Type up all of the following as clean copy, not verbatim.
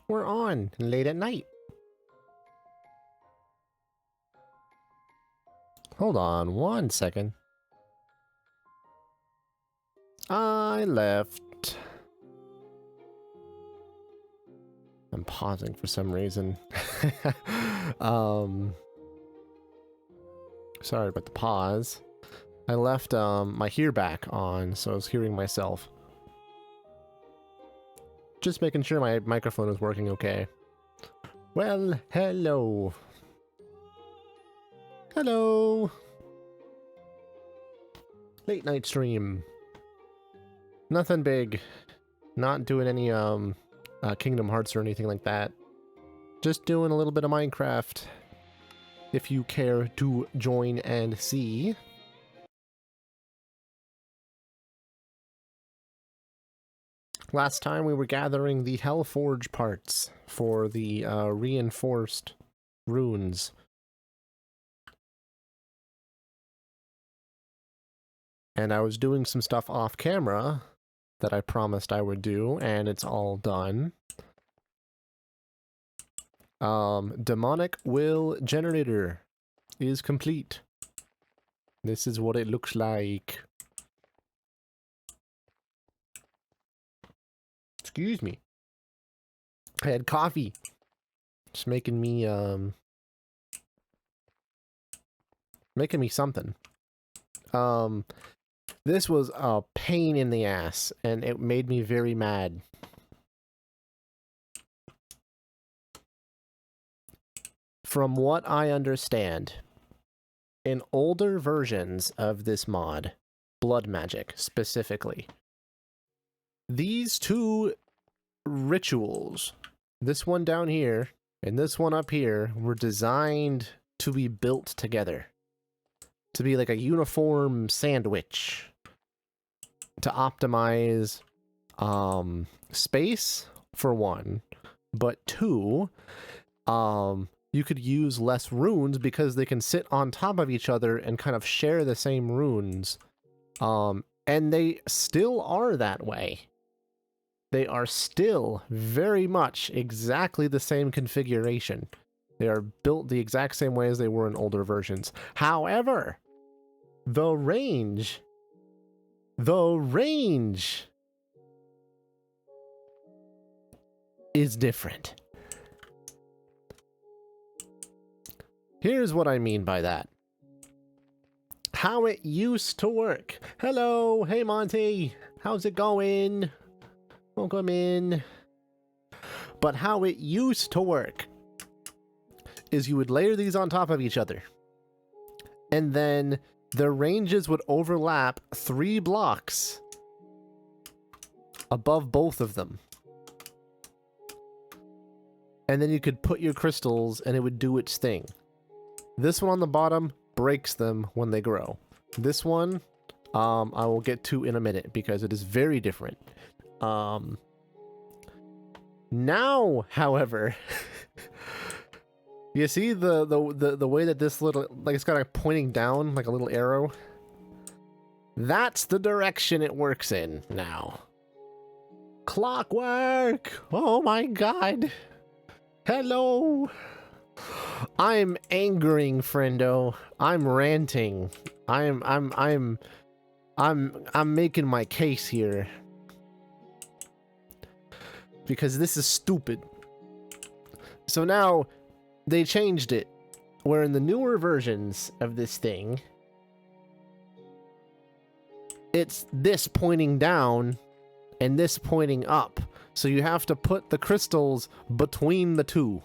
We're on late at night. Hold on 1 second. I left. I'm pausing for some reason. Sorry about the pause. I left my hear back on, so I was hearing myself. Just making sure my microphone is working okay. Well, hello. Hello. Late night stream. Nothing big. Not doing any Kingdom Hearts or anything like that. Just doing a little bit of Minecraft. If you care to join and see. Last time we were gathering the Hellforge parts for the reinforced runes. And I was doing some stuff off camera that I promised I would do, and it's all done. Demonic Will Generator is complete. This is what it looks like. Excuse me. I had coffee. It's making me something. This was a pain in the ass, and it made me very mad. From what I understand, in older versions of this mod, Blood Magic specifically, these two rituals, this one down here and this one up here, were designed to be built together. To be like a uniform sandwich. To optimize space, for one. But two, you could use less runes because they can sit on top of each other and kind of share the same runes. And they still are that way. They are still very much exactly the same configuration. They are built the exact same way as they were in older versions. However, the range is different. Here's what I mean by that. How it used to work. Hello, hey Monty, how's it going? Welcome in. But how it used to work is you would layer these on top of each other. And then the ranges would overlap 3 blocks above both of them. And then you could put your crystals and it would do its thing. This one on the bottom breaks them when they grow. This one, I will get to in a minute because it is very different. Now, however, you see the way that this little, like it's got a pointing down like a little arrow? That's the direction it works in now. Clockwork! Oh my god! Hello! I'm angering, friendo. I'm ranting. I'm making my case here. Because this is stupid. So now, they changed it. Where in the newer versions of this thing, it's this pointing down and this pointing up. So you have to put the crystals between the two.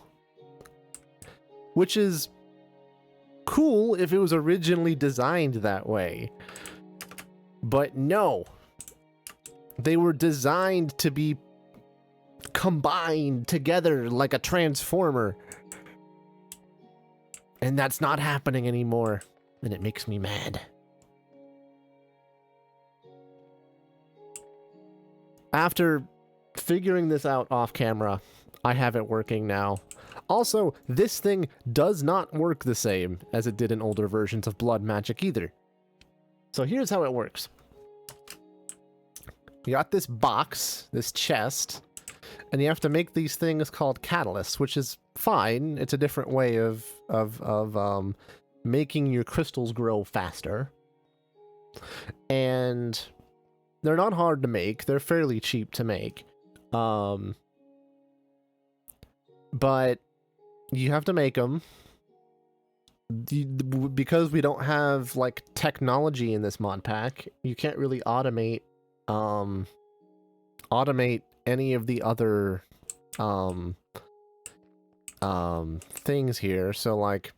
Which is cool if it was originally designed that way. But no. They were designed to be combined together like a transformer. And that's not happening anymore. And it makes me mad. After figuring this out off camera, I have it working now. Also, this thing does not work the same as it did in older versions of Blood Magic either. So here's how it works. You got this box, this chest, And you have to make these things called catalysts, which is fine. It's a different way of making your crystals grow faster. And they're not hard to make. They're fairly cheap to make. But you have to make them. Because we don't have like technology in this mod pack, you can't really automate any of the other things here. So like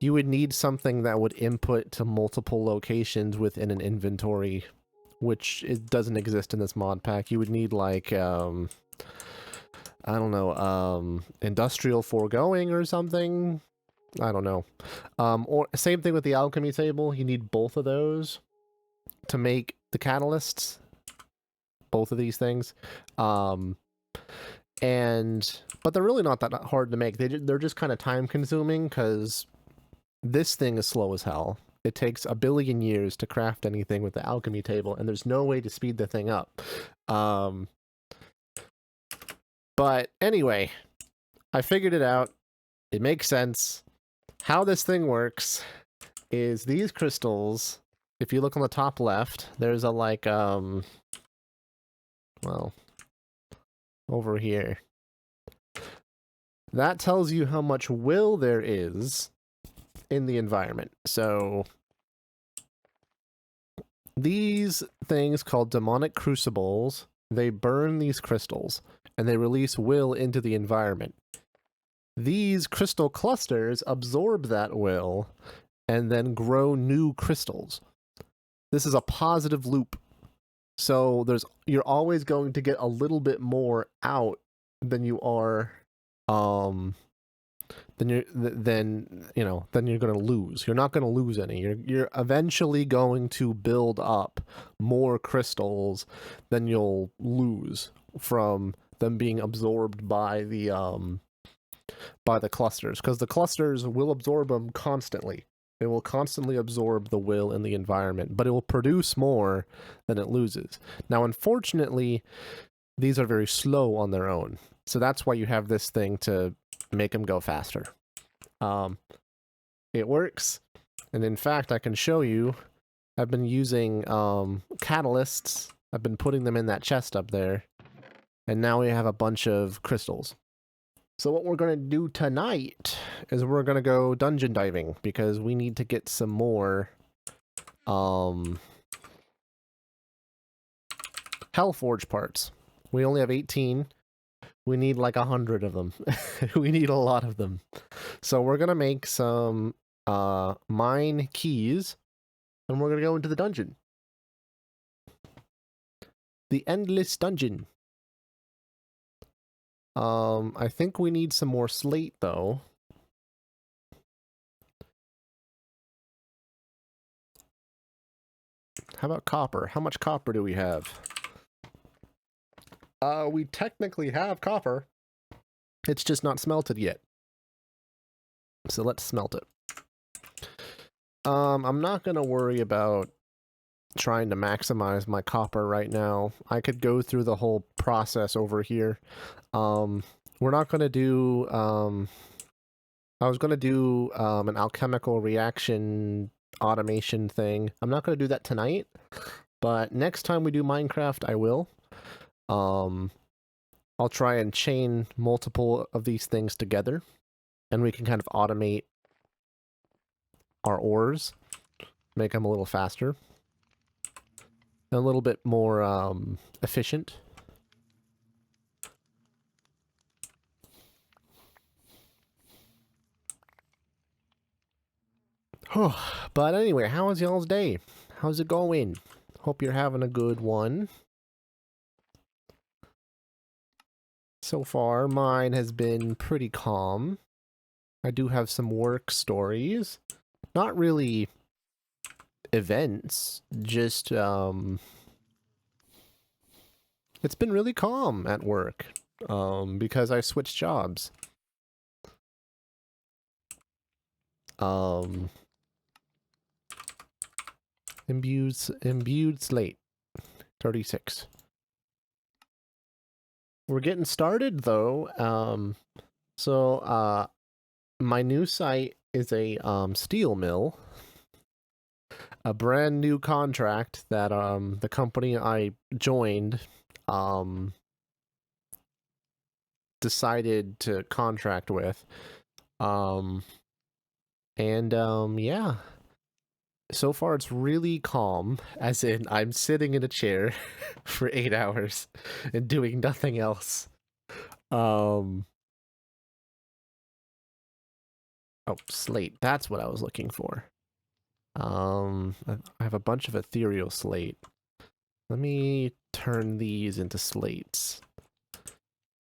you would need something that would input to multiple locations within an inventory, which it doesn't exist in this mod pack. You would need like I don't know, industrial foregoing or something. I don't know. Or same thing with the alchemy table. You need both of those to make the catalysts. Both of these things. But they're really not that hard to make. They're just kind of time consuming because this thing is slow as hell. It takes 1 billion years to craft anything with the alchemy table, and there's no way to speed the thing up. But anyway, I figured it out. It makes sense. How this thing works is these crystals, if you look on the top left, there's a like, well, over here. That tells you how much will there is in the environment. So these things called demonic crucibles, they burn these crystals and they release will into the environment. These crystal clusters absorb that will and then grow new crystals. This is a positive loop. So you're always going to get a little bit more out than you are than you're going to lose. You're not going to lose any. You're eventually going to build up more crystals than you'll lose from them being absorbed by the clusters, because the clusters will absorb them constantly. It will constantly absorb the will in the environment, but it will produce more than it loses. Now, unfortunately, these are very slow on their own. So that's why you have this thing to make them go faster. It works. And in fact, I can show you, I've been using catalysts. I've been putting them in that chest up there. And now we have a bunch of crystals. So what we're going to do tonight is we're going to go dungeon diving because we need to get some more Hellforge parts. We only have 18. We need like 100 of them. We need a lot of them. So we're going to make some mine keys and we're going to go into the dungeon. The Endless Dungeon. I think we need some more slate, though. How about copper? How much copper do we have? We technically have copper. It's just not smelted yet. So let's smelt it. I'm not gonna worry about trying to maximize my copper right now. I could go through the whole process over here. We're not going to do, I was going to do an alchemical reaction automation thing. I'm not going to do that tonight, but next time we do Minecraft, I will. I'll try and chain multiple of these things together, and we can kind of automate our ores, make them a little faster. A little bit more efficient. But anyway, how was y'all's day? How's it going? Hope you're having a good one. So far, mine has been pretty calm. I do have some work stories. Not really events, just it's been really calm at work because I switched jobs. Imbued slate 36. we're getting started though. My new site is a steel mill, a brand new contract that the company I joined decided to contract with. Yeah. So far it's really calm, as in I'm sitting in a chair for 8 hours and doing nothing else. Oh, slate. That's what I was looking for. I have a bunch of ethereal slate. Let me turn these into slates.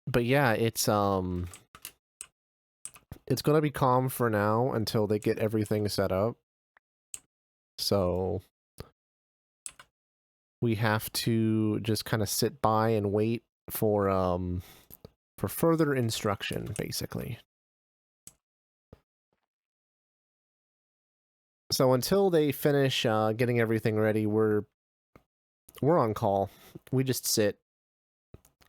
But yeah, it's gonna be calm for now until they get everything set up. So we have to just kind of sit by and wait for further instruction, basically. So until they finish getting everything ready, we're on call. We just sit,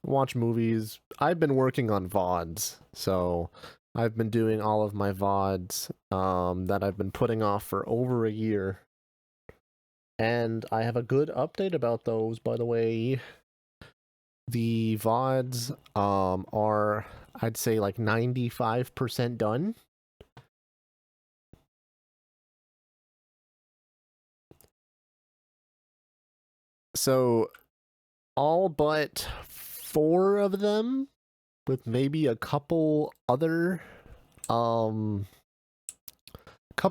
watch movies. I've been working on VODs, so I've been doing all of my VODs that I've been putting off for over a year. And I have a good update about those, by the way. The VODs are, I'd say, like 95% done. So all but 4 of them, with maybe a couple other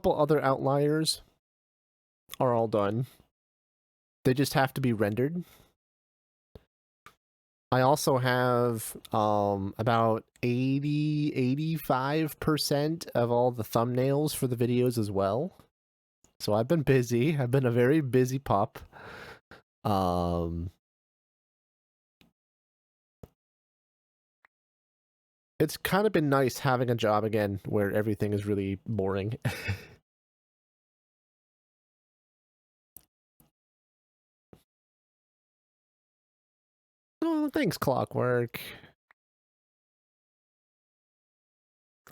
outliers, are all done. They just have to be rendered. I also have about 85% of all the thumbnails for the videos as well. So I've been busy. I've been a very busy pup. It's kind of been nice having a job again where everything is really boring. Oh, thanks, Clockwork.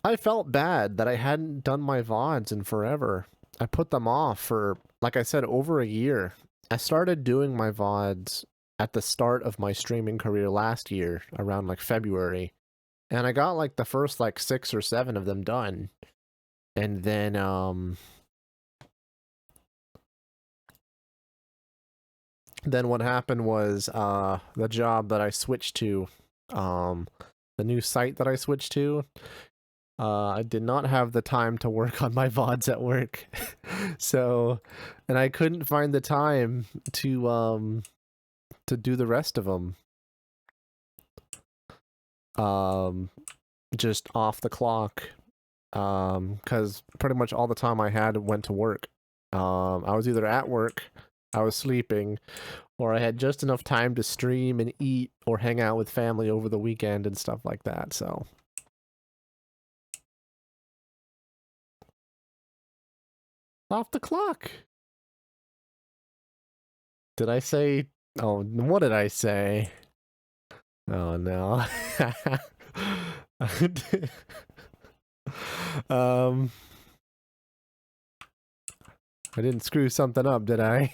I felt bad that I hadn't done my VODs in forever. I put them off for, like I said, over a year. I started doing my VODs at the start of my streaming career last year, around like February. And I got like the first like 6 or 7 of them done. And then what happened was the job that I switched to, the new site that I switched to, I did not have the time to work on my VODs at work. So, and I couldn't find the time to do the rest of them. Just off the clock. Because pretty much all the time I had went to work. I was either at work, I was sleeping, or I had just enough time to stream and eat or hang out with family over the weekend and stuff like that, so. Off the clock. Did I say... Oh, what did I say? Oh, no. I didn't screw something up, did I?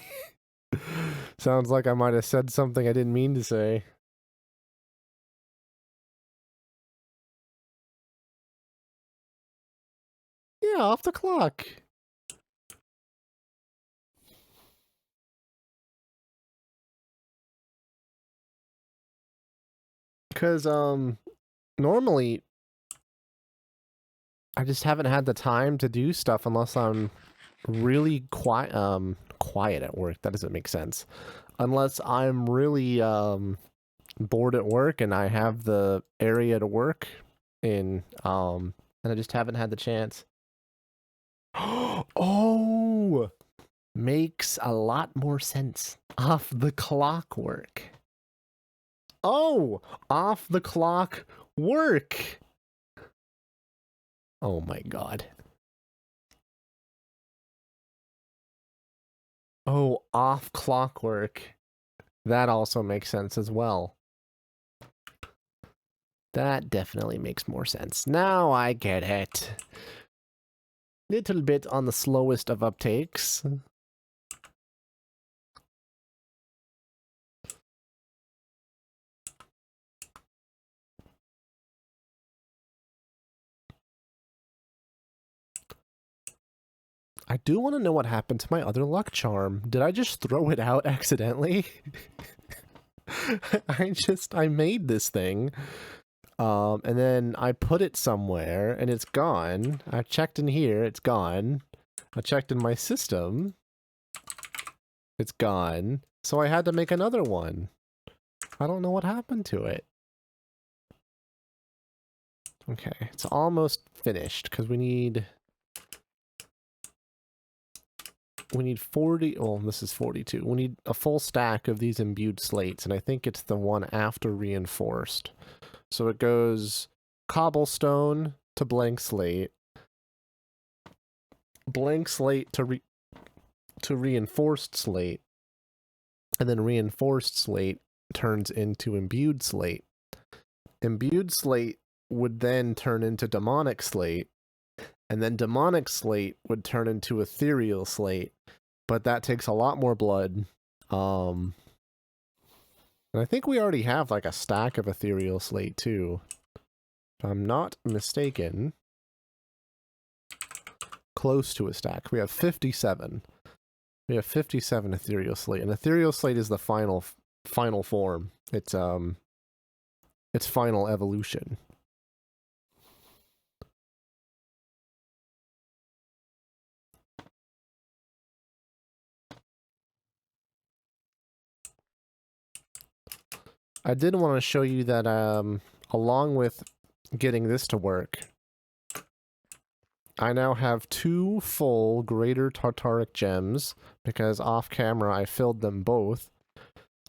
Sounds like I might have said something I didn't mean to say. Yeah, off the clock. Because, normally, I just haven't had the time to do stuff unless I'm really quiet at work. That doesn't make sense. Unless I'm really, bored at work and I have the area to work in, and I just haven't had the chance. Oh! Makes a lot more sense. Off the clock work. Oh! Off the clock work! Oh my god. Oh, off clock work. That also makes sense as well. That definitely makes more sense. Now I get it. Little bit on the slowest of uptakes. I do want to know what happened to my other luck charm. Did I just throw it out accidentally? I made this thing. And then I put it somewhere and it's gone. I checked in here, it's gone. I checked in my system. It's gone. So I had to make another one. I don't know what happened to it. Okay, it's almost finished because we need 40, oh, this is 42. We need a full stack of these imbued slates, and I think it's the one after reinforced. So it goes cobblestone to blank slate to reinforced slate, and then reinforced slate turns into imbued slate. Imbued slate would then turn into demonic slate, and then demonic slate would turn into ethereal slate, but that takes a lot more blood. And I think we already have like a stack of ethereal slate too, if I'm not mistaken. Close to a stack. We have 57. We have 57 ethereal slate, and ethereal slate is the final form. It's final evolution. I did want to show you that along with getting this to work, I now have 2 full greater tartaric gems, because off camera I filled them both,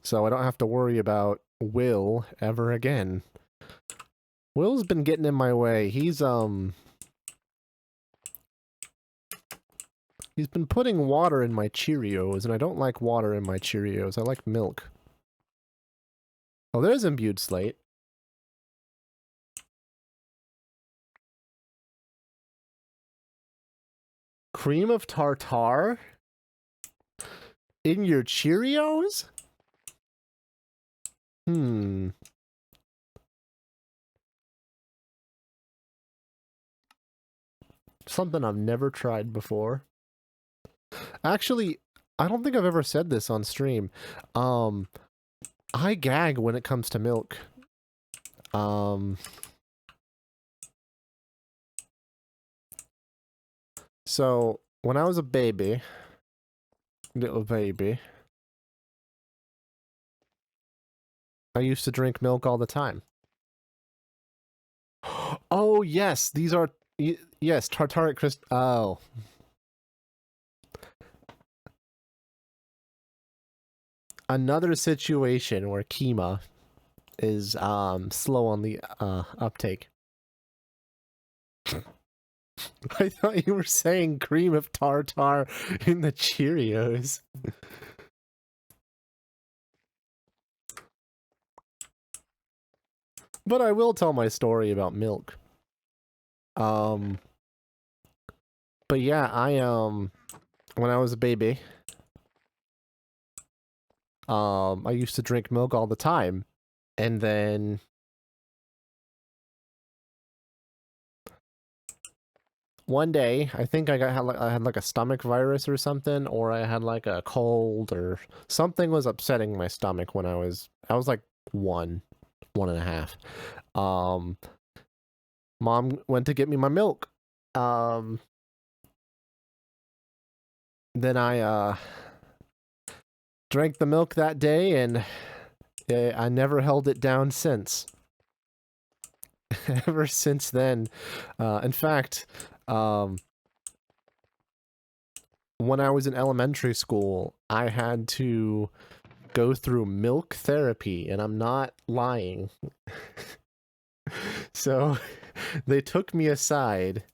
so I don't have to worry about Will ever again. Will's been getting in my way. He's been putting water in my Cheerios, and I don't like water in my Cheerios. I like milk. Oh, there's imbued slate. Cream of tartar? In your Cheerios? Something I've never tried before. Actually, I don't think I've ever said this on stream. I gag when it comes to milk. So, when I was a baby, little baby, I used to drink milk all the time. Oh, yes, these are, yes, tartaric crystal, oh. Another situation where Kima is slow on the uptake. I thought you were saying cream of tartar in the Cheerios. But I will tell my story about milk. But yeah, when I was a baby, I used to drink milk all the time, and then one day, I think I had like a stomach virus or something, or I had like a cold, or something was upsetting my stomach when I was like 1.5. Mom went to get me my milk. Then I drank the milk that day, and I never held it down since. Ever since then. In fact, when I was in elementary school, I had to go through milk therapy, and I'm not lying. So they took me aside,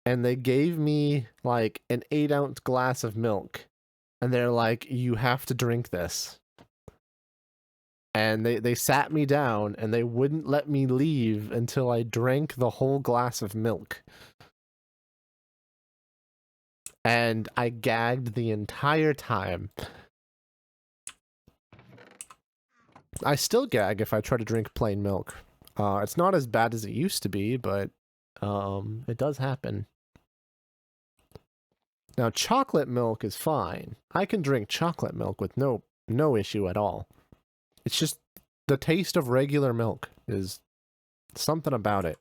and they gave me like an 8-ounce glass of milk, and they're like, you have to drink this. And they sat me down and they wouldn't let me leave until I drank the whole glass of milk. And I gagged the entire time. I still gag if I try to drink plain milk. It's not as bad as it used to be, but it does happen. Now, chocolate milk is fine. I can drink chocolate milk with no issue at all. It's just the taste of regular milk is something about it.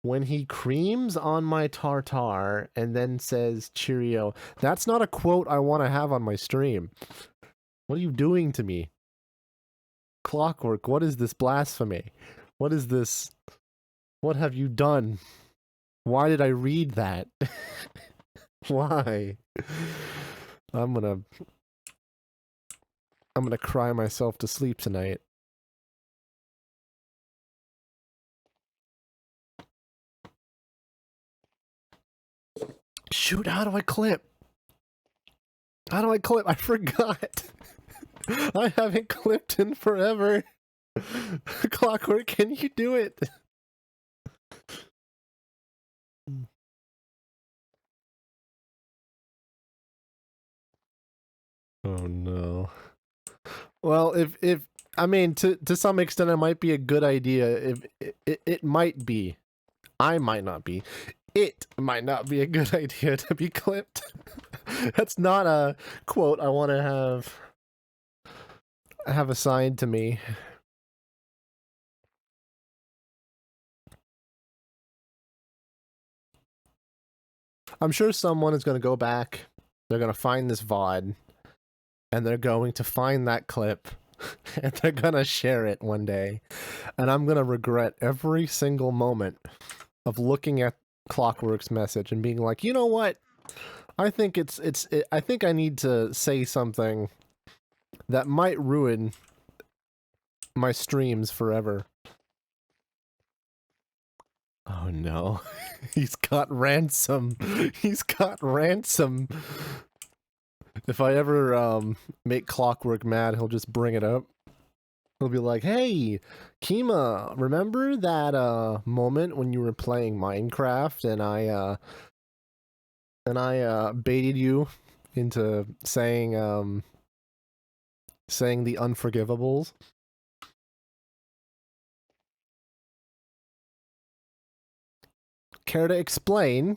When he creams on my tartar and then says Cheerio, that's not a quote I want to have on my stream. What are you doing to me? Clockwork, what is this blasphemy? What is this? What have you done? Why did I read that? Why? I'm gonna cry myself to sleep tonight. Shoot, how do I clip? How do I clip? I forgot. I haven't clipped in forever. Clockwork, can you do it? Oh no. Well, if I mean to some extent it might be a good idea. If it might be. I might not be. It might not be a good idea to be clipped. That's not a quote I want to have assigned to me. I'm sure someone is going to go back, they're going to find this VOD, and they're going to find that clip, and they're going to share it one day, and I'm going to regret every single moment of looking at Clockwork's message and being like, you know what? I think I think I need to say something that might ruin my streams forever. Oh no. He's got ransom. He's got ransom. If I ever make Clockwork mad, he'll just bring it up. He'll be like, "Hey, Kima, remember that moment when you were playing Minecraft and I baited you into saying the unforgivables?" Care to explain?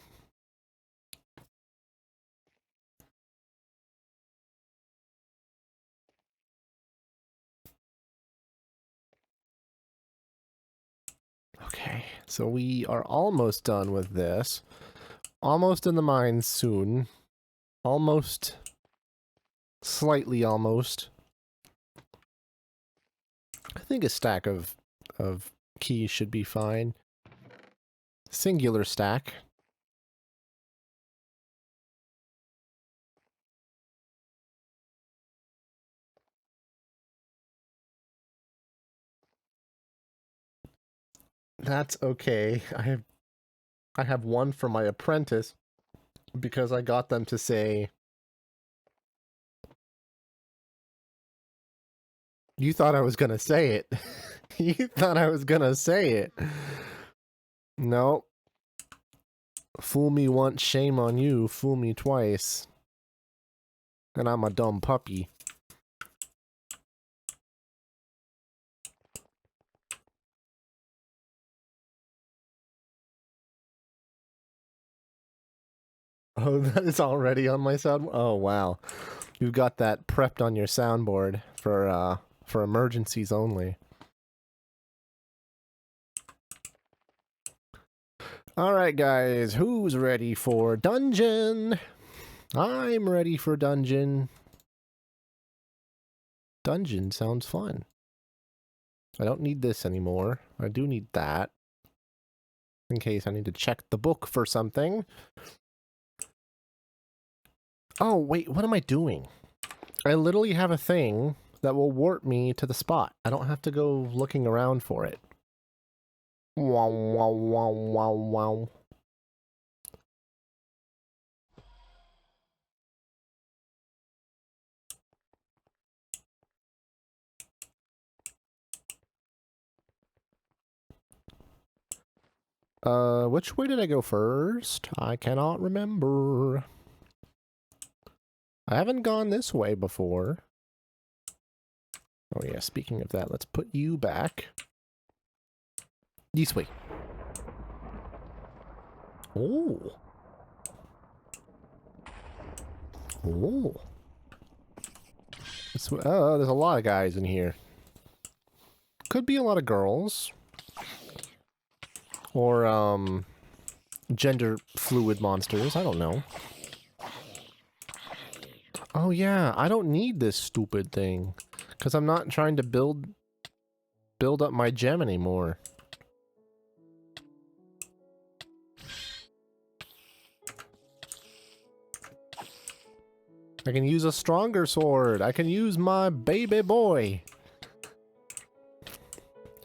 Okay, so we are almost done with this. Almost in the mines soon. Almost. Slightly almost. I think a stack of keys should be fine. Singular stack. That's okay. I have one for my apprentice because I got them to say, you thought I was gonna say it. You thought I was gonna say it. No. Fool me once, shame on you. Fool me twice. And I'm a dumb puppy. Oh, that is already on my sound. Oh wow, you've got that prepped on your soundboard for emergencies only. All right, guys, who's ready for dungeon? I'm ready for dungeon. Dungeon sounds fun. I don't need this anymore. I do need that in case I need to check the book for something. Oh, wait, what am I doing? I literally have a thing that will warp me to the spot. I don't have to go looking around for it. Wow, wow, wow, wow, wow. Which way did I go first? I cannot remember. I haven't gone this way before. Oh yeah, speaking of that, let's put you back. This way. Oh. Oh. There's a lot of guys in here. Could be a lot of girls. Or, gender fluid monsters. I don't know. Oh yeah, I don't need this stupid thing. Because I'm not trying to build up my gem anymore. I can use a stronger sword. I can use my baby boy.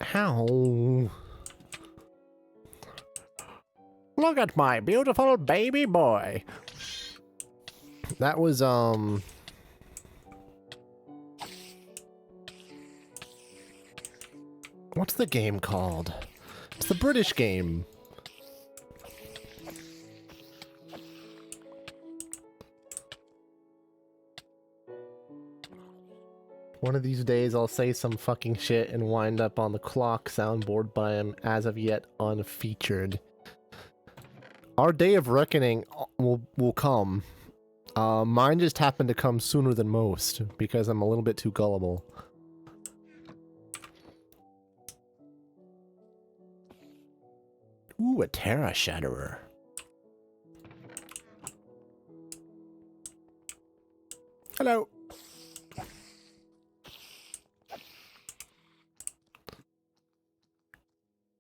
How? Look at my beautiful baby boy. That was, what's the game called? It's the British game. One of these days I'll say some fucking shit and wind up on the clock soundboard, but I am as of yet unfeatured. Our day of reckoning will come. Mine just happened to come sooner than most, because I'm a little bit too gullible. Ooh, a Terra Shatterer. Hello.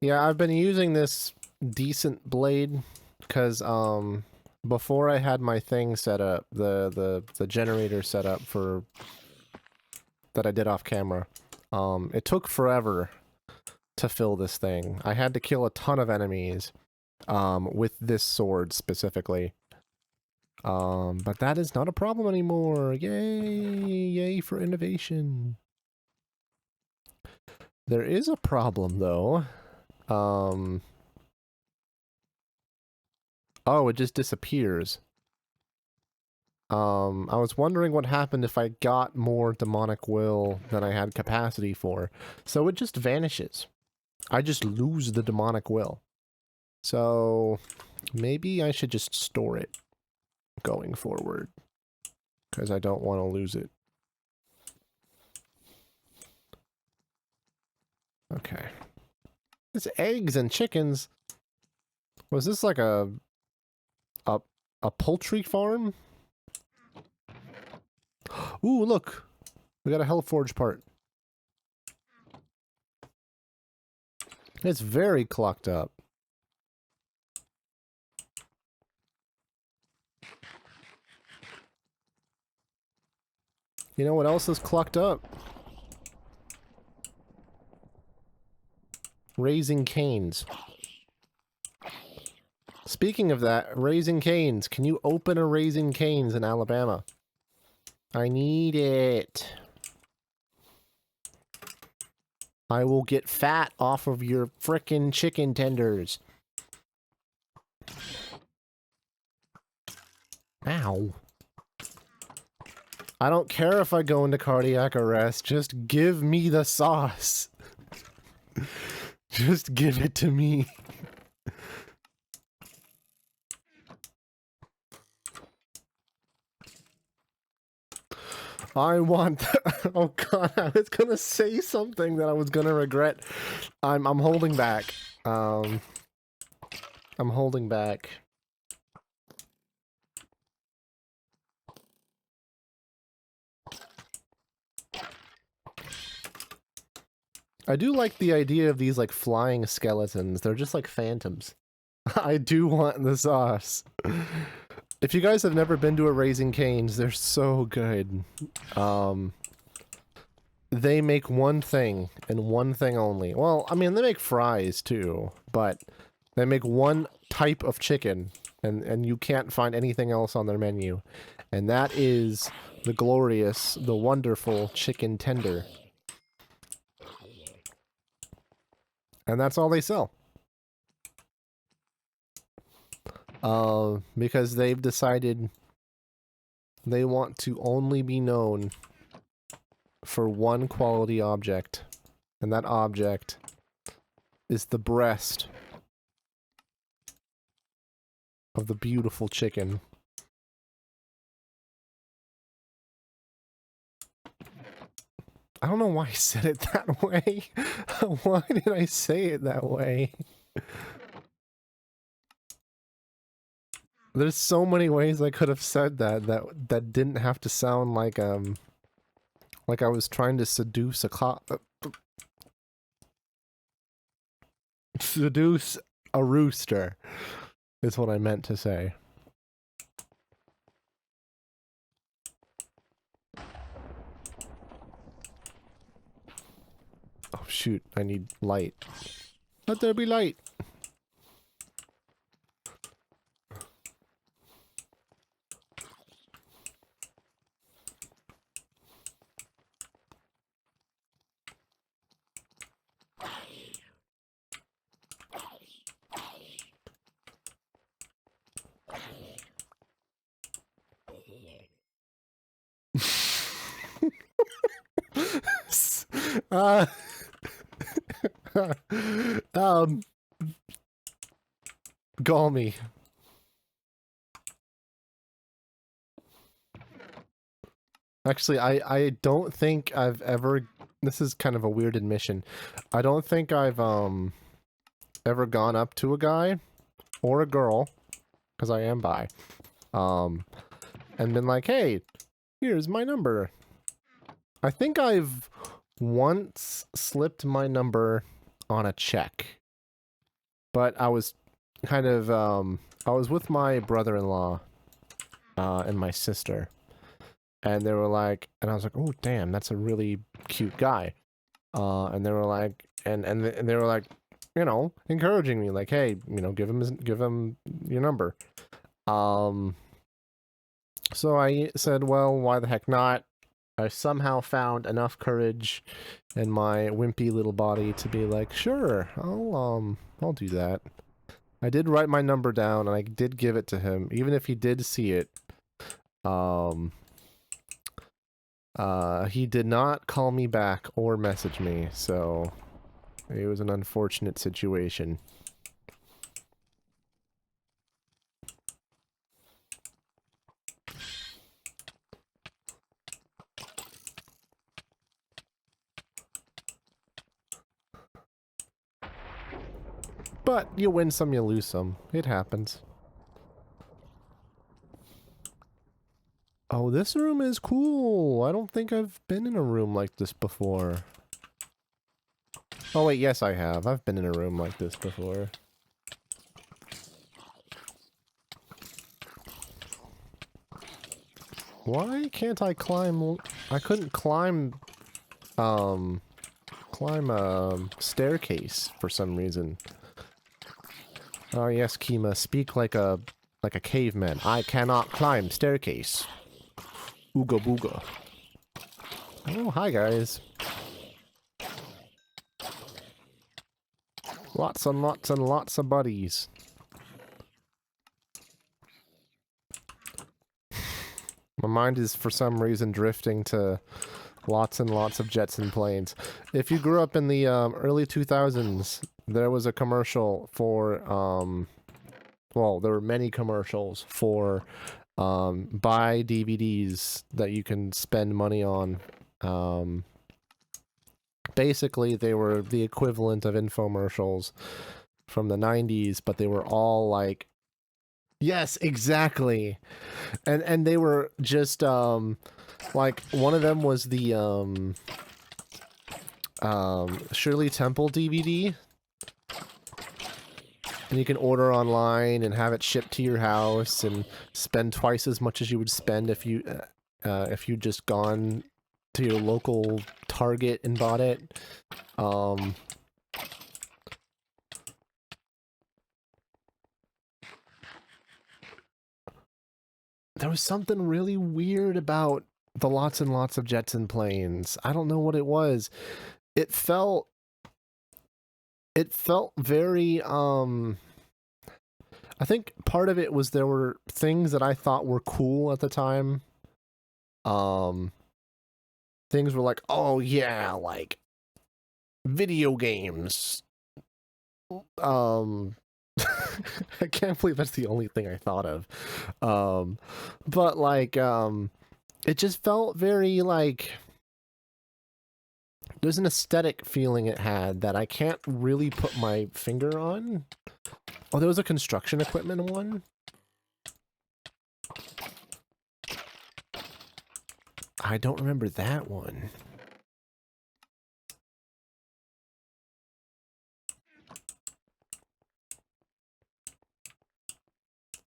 Yeah, I've been using this decent blade because before I had my thing set up, the generator set up for that I did off camera, it took forever to fill this thing. I had to kill a ton of enemies with this sword specifically. But that is not a problem anymore. Yay! Yay for innovation. There is a problem though. Oh, it just disappears. I was wondering what happened if I got more demonic will than I had capacity for. So it just vanishes. I just lose the demonic will. So maybe I should just store it going forward, because I don't want to lose it. Okay. It's eggs and chickens. Was this like a poultry farm? Ooh, look. We got a Hellforge part. It's very clocked up. You know what else is clocked up? Raising Canes. Speaking of that, Raising Canes. Can you open a Raising Canes in Alabama? I need it. I will get fat off of your frickin' chicken tenders. Ow. I don't care if I go into cardiac arrest. Just give me the sauce. Just give it to me. I want oh god, I was gonna say something that I was gonna regret. I'm holding back. I'm holding back. I do like the idea of these like flying skeletons. They're just like phantoms. I do want the sauce. If you guys have never been to a Raising Cane's, they're so good. They make one thing, and one thing only. Well, I mean, they make fries too, but they make one type of chicken, and you can't find anything else on their menu. And that is the glorious, the wonderful chicken tender. And that's all they sell. Because they've decided they want to only be known for one quality object, and that object is the breast of the beautiful chicken. I don't know why I said it that way. Why did I say it that way? There's so many ways I could have said that didn't have to sound like I was trying to seduce seduce a rooster, is what I meant to say. Oh shoot, I need light. Let there be light! uh, call me. Actually, I don't think I've ever... This is kind of a weird admission. I don't think I've, ever gone up to a guy, or a girl, because I am bi, and been like, hey, here's my number. I think I've once slipped my number on a check. But I was kind of, I was with my brother-in-law, and my sister. And they were like, and I was like, oh, damn, that's a really cute guy. And they were like, and they were like, you know, encouraging me, like, hey, you know, give him your number. So I said, well, why the heck not? I somehow found enough courage in my wimpy little body to be like, sure, I'll do that. I did write my number down and I did give it to him, even if he did see it. He did not call me back or message me, so it was an unfortunate situation. But you win some, you lose some. It happens. Oh, this room is cool. I don't think I've been in a room like this before. Oh wait, yes I have. I've been in a room like this before. Why can't I climb? I couldn't climb a staircase for some reason. Oh yes, Kima, speak like a caveman. I cannot climb staircase. Ooga booga. Oh, hi guys. Lots and lots and lots of buddies. My mind is for some reason drifting to lots and lots of jets and planes. If you grew up in the early 2000s, there was a commercial for, well, there were many commercials for buy DVDs that you can spend money on. Basically, they were the equivalent of infomercials from the 90s, but they were all like, yes, exactly. And they were just, like, one of them was the, Shirley Temple DVD. And you can order online and have it shipped to your house and spend twice as much as you would spend if you just gone to your local Target and bought it. There was something really weird about the lots and lots of jets and planes. I don't know what it was. It felt very, I think part of it was there were things that I thought were cool at the time. Things were like, oh yeah, like video games. I can't believe that's the only thing I thought of. But like, it just felt very like there's an aesthetic feeling it had that I can't really put my finger on. Oh, there was a construction equipment one. I don't remember that one.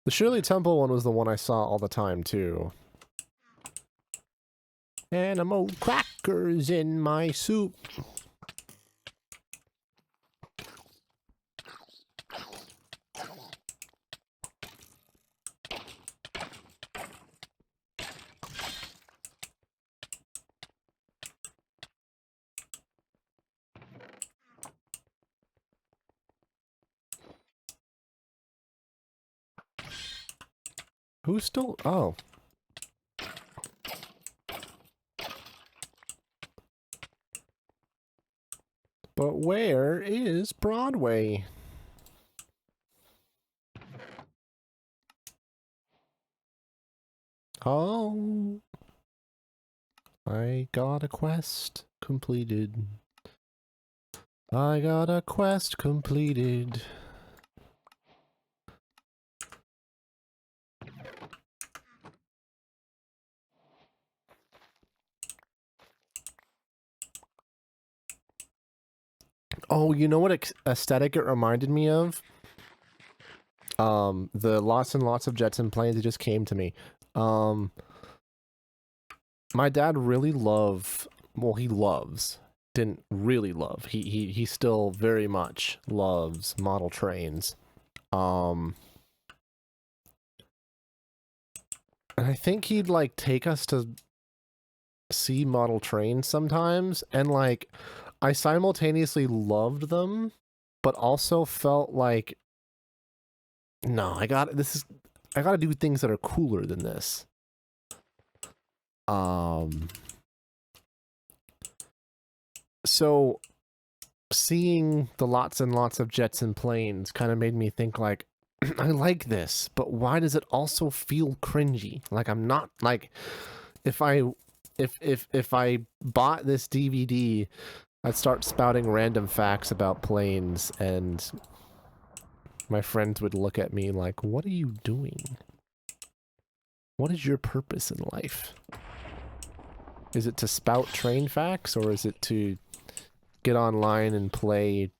The Shirley Temple one was the one I saw all the time, too. Animal crackers in my soup. Who's still... Oh. But where is Broadway? Oh. I got a quest completed. I got a quest completed. Oh, you know what aesthetic it reminded me of? The lots and lots of jets and planes, it just came to me. My dad really he loves, didn't really love. He still very much loves model trains. And I think he'd like take us to see model trains sometimes, and like I simultaneously loved them, but also felt like, no, I gotta do things that are cooler than this. So seeing the lots and lots of jets and planes kind of made me think like, I like this, but why does it also feel cringy? Like I'm not like, if I bought this DVD, I'd start spouting random facts about planes, and my friends would look at me like, what are you doing? What is your purpose in life? Is it to spout train facts, or is it to get online and play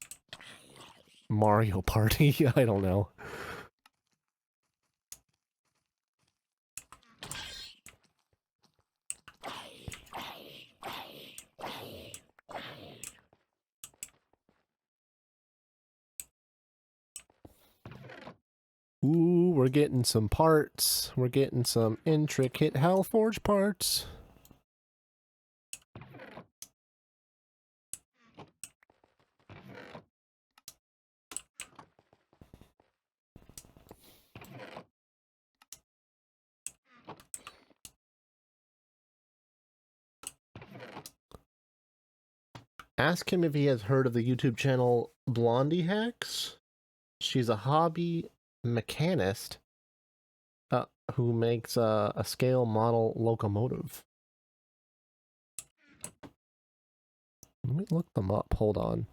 Mario Party? I don't know. Ooh, we're getting some parts. We're getting some intricate Hellforge parts. Ask him if he has heard of the YouTube channel Blondie Hacks. She's a hobby mechanist who makes a scale model locomotive. Let me look them up. Hold on.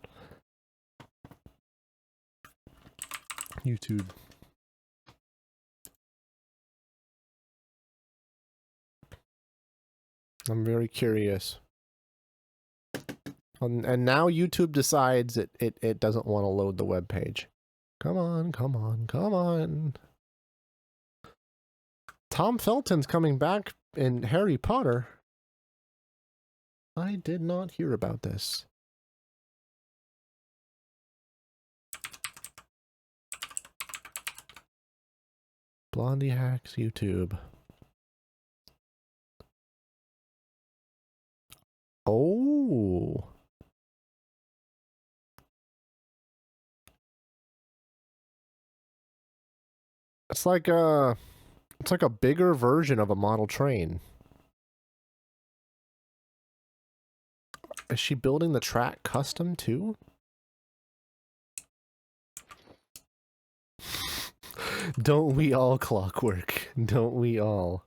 YouTube. I'm very curious. And now YouTube decides it doesn't want to load the web page. Come on, come on, come on. Tom Felton's coming back in Harry Potter. I did not hear about this. Blondie Hacks YouTube. Oh. It's like a bigger version of a model train. Is she building the track custom too? Don't we all, Clockwork? Don't we all?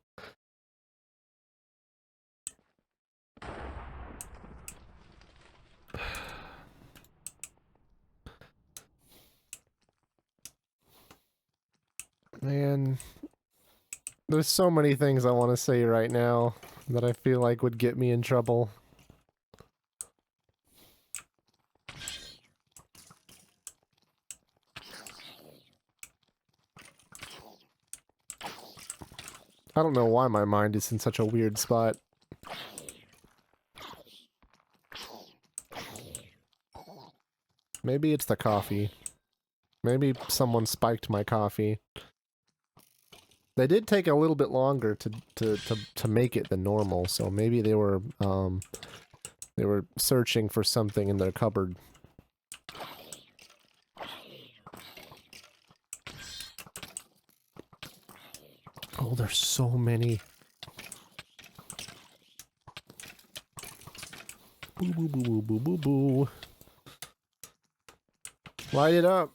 Man, there's so many things I want to say right now that I feel like would get me in trouble. I don't know why my mind is in such a weird spot. Maybe it's the coffee. Maybe someone spiked my coffee. They did take a little bit longer to make it than normal, so maybe they were searching for something in their cupboard. Oh, there's so many. Boo boo boo boo boo boo boo. Light it up.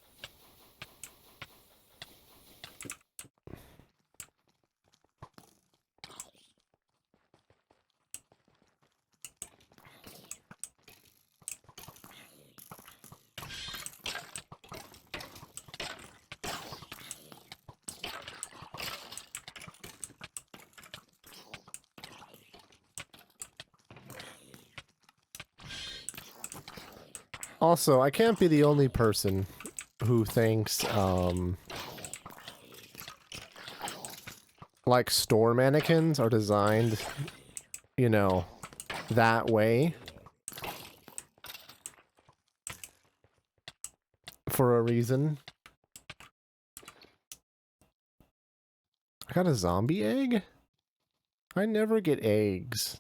Also, I can't be the only person who thinks, like, store mannequins are designed, you know, that way. For a reason. I got a zombie egg? I never get eggs.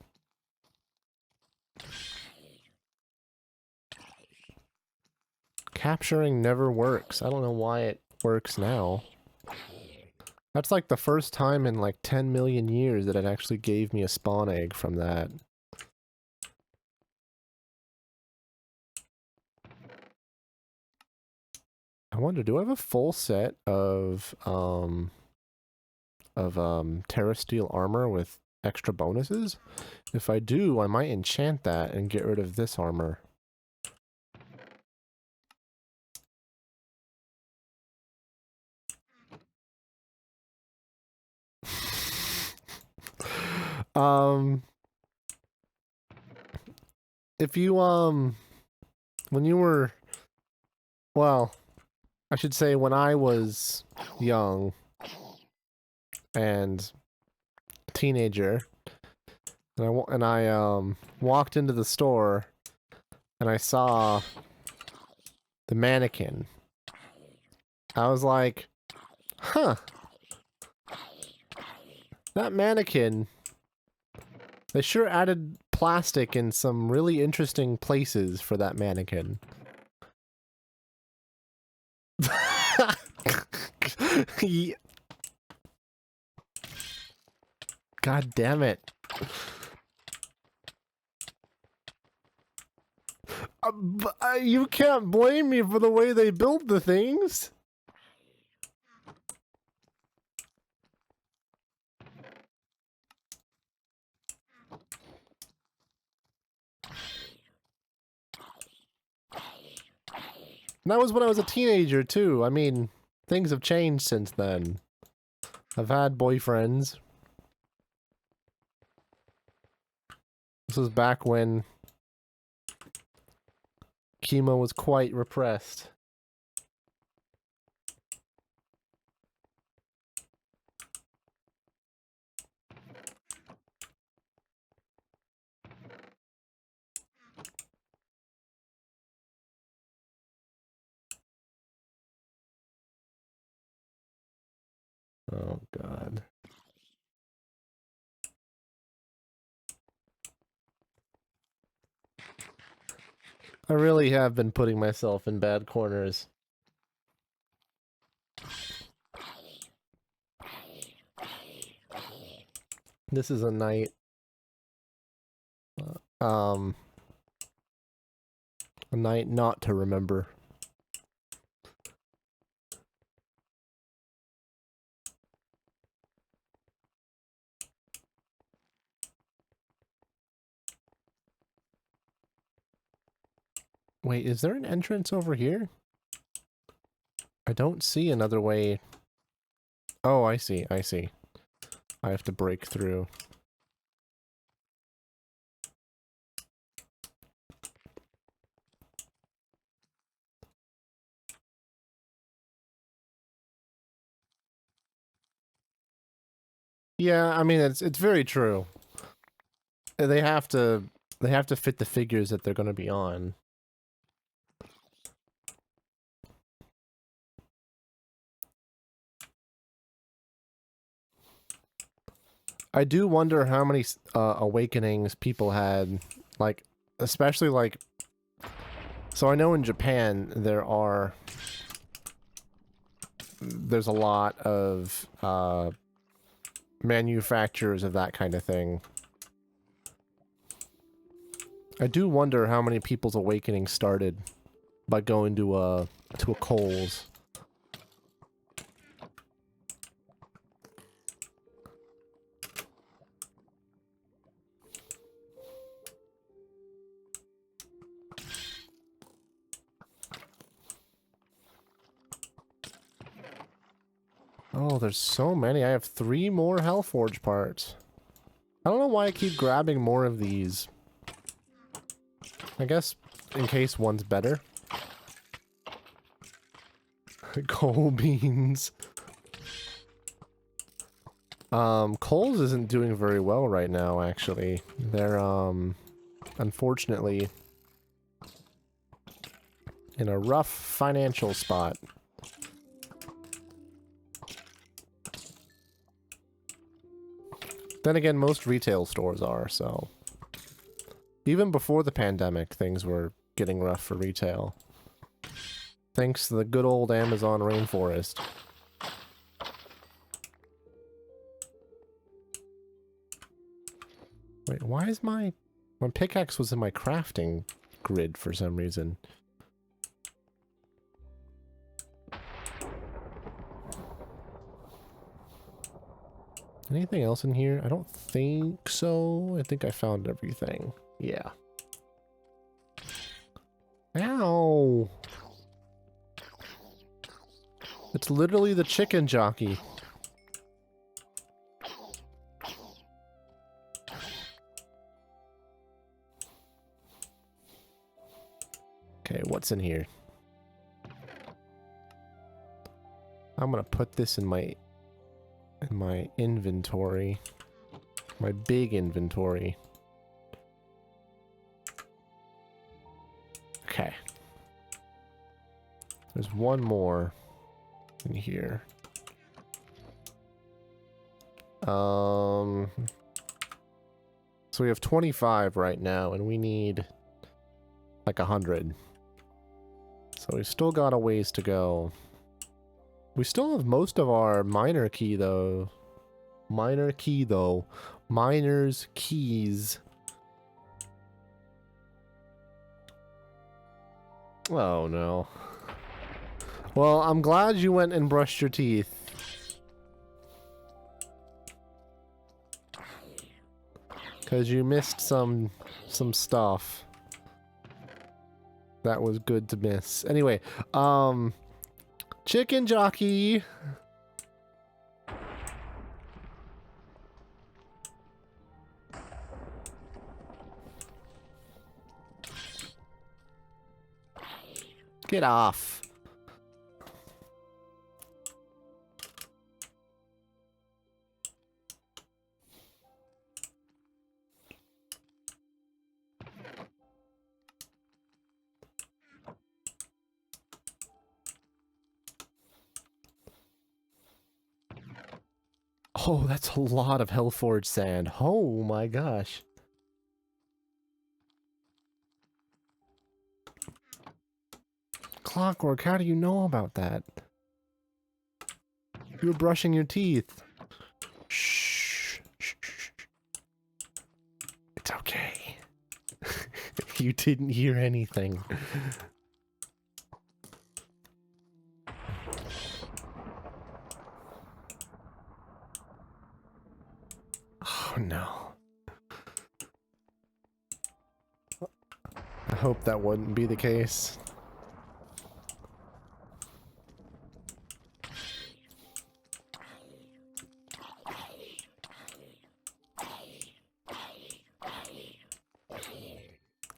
Capturing never works. I don't know why it works now. That's like the first time in like 10 million years that it actually gave me a spawn egg from that. I wonder, do I have a full set of terrasteel armor with extra bonuses? If I do, I might enchant that and get rid of this armor. If you, when you were, well, I should say when I was young and a teenager, and I walked into the store and I saw the mannequin, I was like, huh, that mannequin, they sure added plastic in some really interesting places for that mannequin. God damn it. You can't blame me for the way they build the things. And that was when I was a teenager, too. I mean, things have changed since then. I've had boyfriends. This was back when Kima was quite repressed. Oh, God. I really have been putting myself in bad corners. This is a night. Um, a night not to remember. Wait, is there an entrance over here? I don't see another way. Oh, I see, I see. I have to break through. Yeah, I mean it's very true. They have to fit the figures that they're going to be on. I do wonder how many awakenings people had, like, especially like. So I know in Japan there's a lot of manufacturers of that kind of thing. I do wonder how many people's awakening started by going to a Kohl's. Oh, there's so many. I have 3 more Hellforge parts. I don't know why I keep grabbing more of these. I guess in case one's better. Coal beans. Kohl's isn't doing very well right now, actually. They're, unfortunately in a rough financial spot. Then again, most retail stores are, so... Even before the pandemic, things were getting rough for retail. Thanks to the good old Amazon rainforest. Wait, why is my pickaxe was in my crafting grid for some reason? Anything else in here? I don't think so. I think I found everything. Yeah. Ow! It's literally the chicken jockey. Okay, what's in here? I'm gonna put this in my inventory. My big inventory. Okay. There's one more in here. So we have 25 right now, and we need like 100. So we've still got a ways to go. We still have most of our minor key, though. Miner's keys. Oh, no. Well, I'm glad you went and brushed your teeth. Because you missed some stuff. That was good to miss. Anyway, chicken jockey! Get off. Oh, that's a lot of Hellforge sand. Oh my gosh. Clockwork, how do you know about that? You were brushing your teeth. Shh. Shh, shh, shh. It's okay. You didn't hear anything. Oh no. I hope that wouldn't be the case.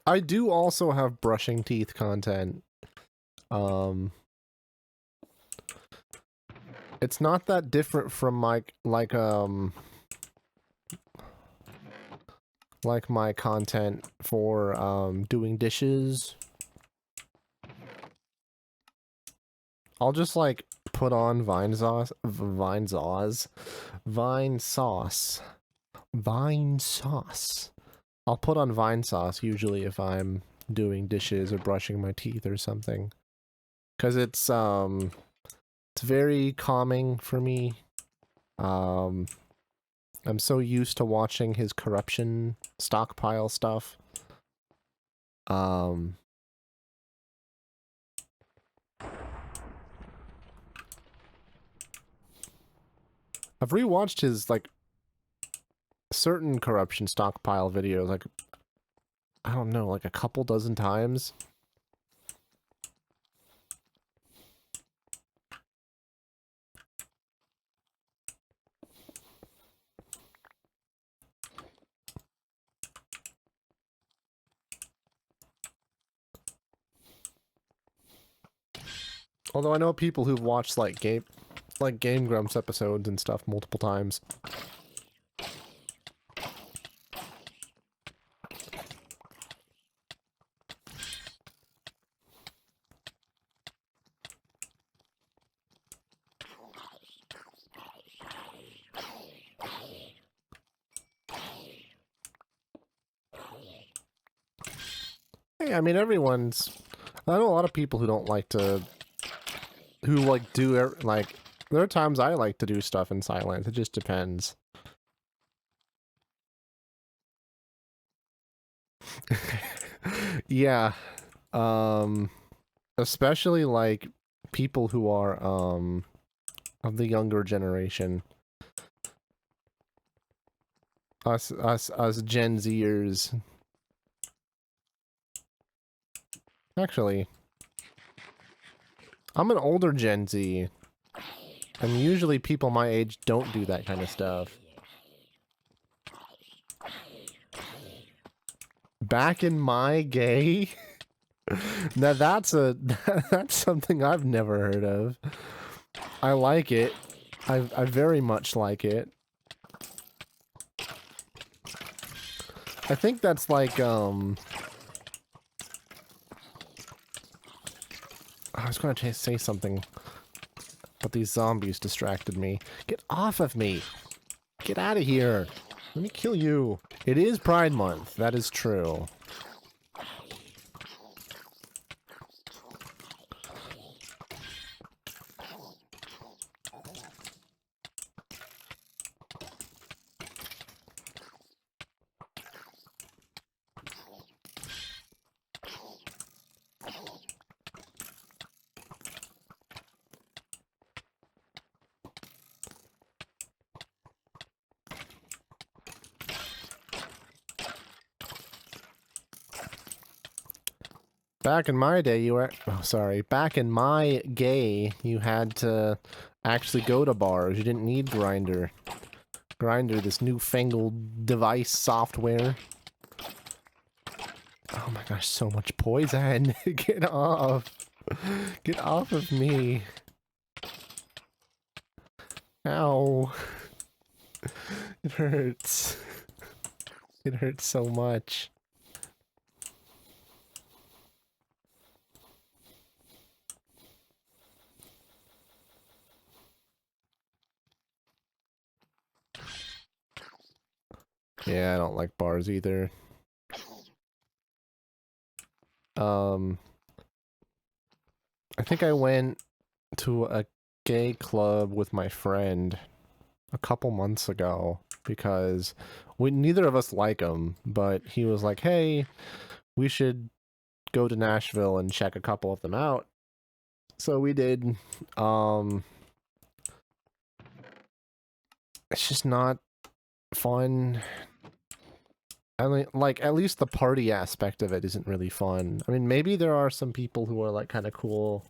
I do also have brushing teeth content. It's not that different from my, like my content for, doing dishes. I'll just, like, put on vine sauce. I'll put on vine sauce usually if I'm doing dishes or brushing my teeth or something. 'Cause it's very calming for me. I'm so used to watching his corruption stockpile stuff. I've rewatched his, like, certain corruption stockpile videos, like, I don't know, like a couple dozen times. Although I know people who've watched, like, Game Grumps episodes and stuff multiple times. Hey, I mean, I know a lot of people who don't like to, who, like, like, there are times I like to do stuff in silence, it just depends. Yeah, especially, like, people who are, of the younger generation. Us Gen Zers. Actually, I'm an older Gen Z, and usually people my age don't do that kind of stuff. Back in my gay? Now that's that's something I've never heard of. I like it. I very much like it. I think that's like, I was gonna say something, but these zombies distracted me. Get off of me! Get out of here! Let me kill you! It is Pride Month, that is true. Back in my day, back in my gay, you had to actually go to bars. You didn't need Grindr. Grindr, this newfangled device software. Oh my gosh, so much poison. Get off. Get off of me. Ow. It hurts. It hurts so much. Yeah, I don't like bars either. I think I went to a gay club with my friend. a couple months ago because neither of us like him, but he was like, hey, we should go to Nashville and check a couple of them out. So we did. It's just not fun. I mean, like, at least the party aspect of it isn't really fun. I mean, maybe there are some people who are, like, kind of cool.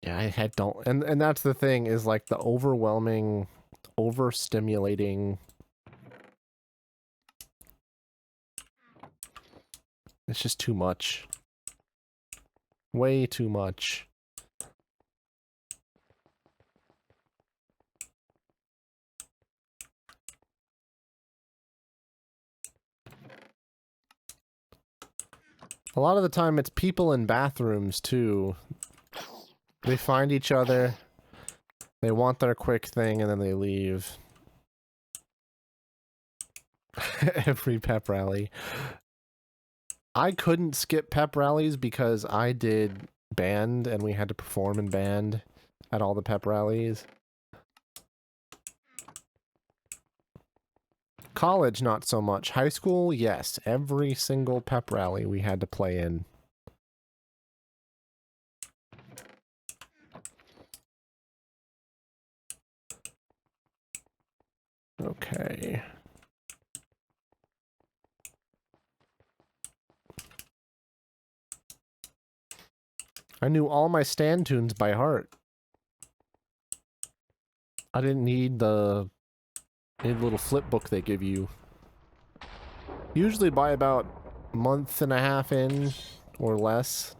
Yeah, I don't... And that's the thing, is, like, the overwhelming, overstimulating... It's just too much. Way too much. A lot of the time, it's people in bathrooms, too. They find each other, they want their quick thing, and then they leave. Every pep rally. I couldn't skip pep rallies because I did band, and we had to perform in band at all the pep rallies. College, not so much. High school, yes. Every single pep rally we had to play in. Okay. I knew all my stand tunes by heart. I didn't need the little flip book they give you. Usually by about a month and a half in, or less.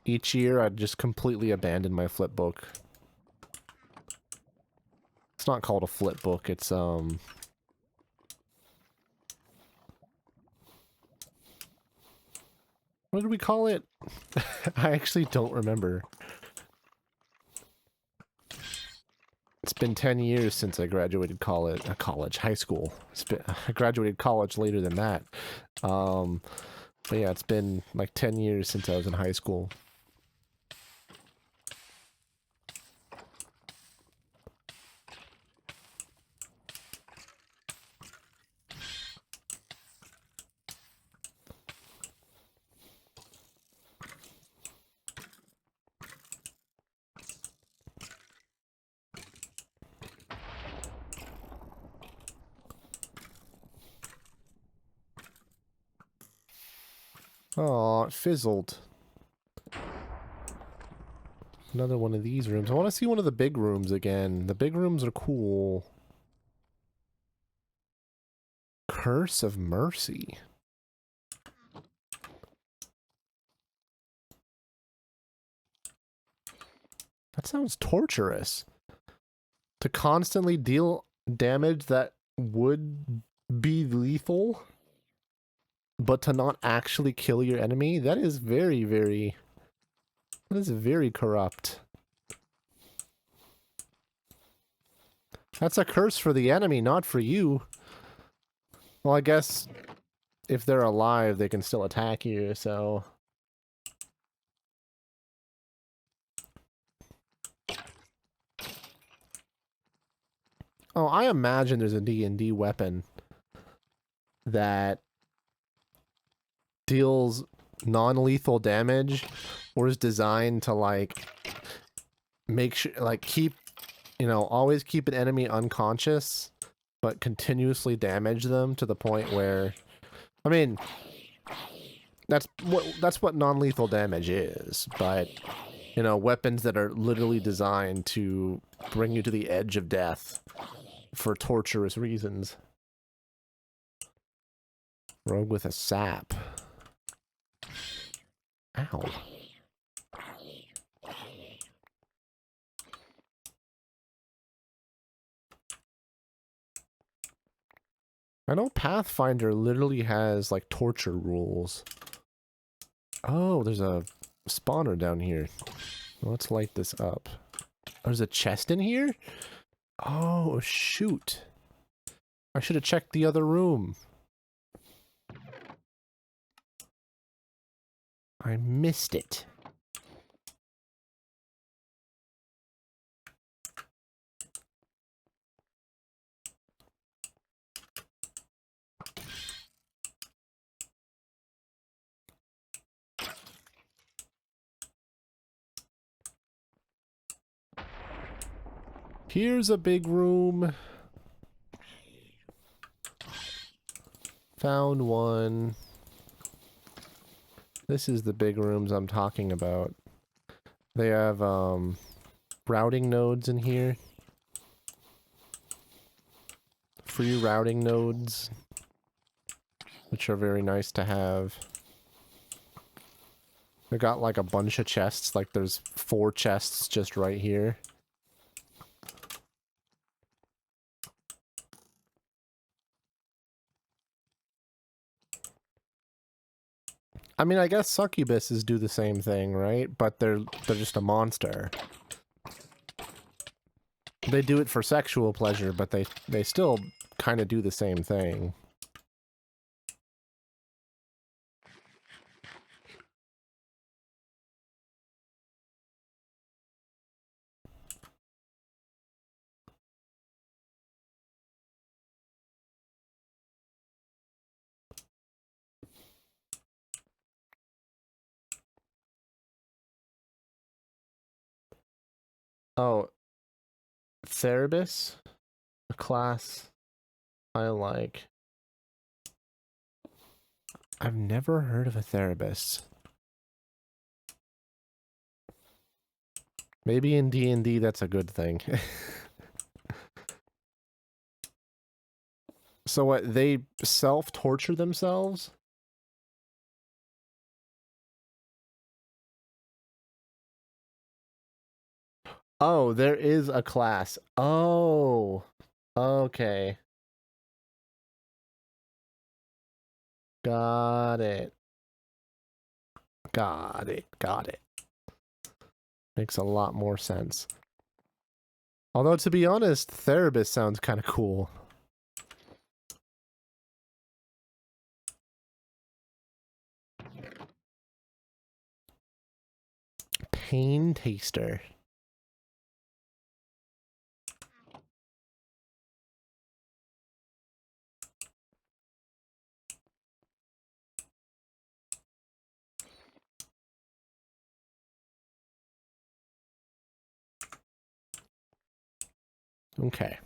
Each year, I'd just completely abandon my flip book. It's not called a flip book, it's, what did we call it? I actually don't remember. It's been 10 years since I graduated high school. I graduated college later than that. But yeah, it's been like 10 years since I was in high school. Oh, it fizzled. Another one of these rooms. I want to see one of the big rooms again. The big rooms are cool. Curse of Mercy. That sounds torturous. To constantly deal damage that would be lethal, but to not actually kill your enemy, that is very, very... That is very corrupt. That's a curse for the enemy, not for you. Well, I guess if they're alive, they can still attack you, so... Oh, I imagine there's a D&D weapon that deals non-lethal damage or is designed to, like, make sure, like, keep, you know, always keep an enemy unconscious, but continuously damage them to the point where, I mean, that's what non-lethal damage is, but, you know, weapons that are literally designed to bring you to the edge of death for torturous reasons. Rogue with a sap. Ow. I know Pathfinder literally has, like, torture rules. Oh, there's a spawner down here. Let's light this up. There's a chest in here? Oh, shoot. I should have checked the other room. I missed it. Here's a big room. Found one. This is the big rooms I'm talking about. They have, routing nodes in here. Free routing nodes, which are very nice to have. They got like a bunch of chests, like there's 4 chests just right here. I mean, I guess succubuses do the same thing, right? But they're just a monster. They do it for sexual pleasure, but they still kind of do the same thing. Oh, Cerebus? A class I like. I've never heard of a Cerebus. Maybe in D&D that's a good thing. So what, they self-torture themselves? Oh, there is a class. Oh, okay. Got it. Got it. Got it. Makes a lot more sense. Although, to be honest, Therapist sounds kind of cool. Pain Taster. Okay.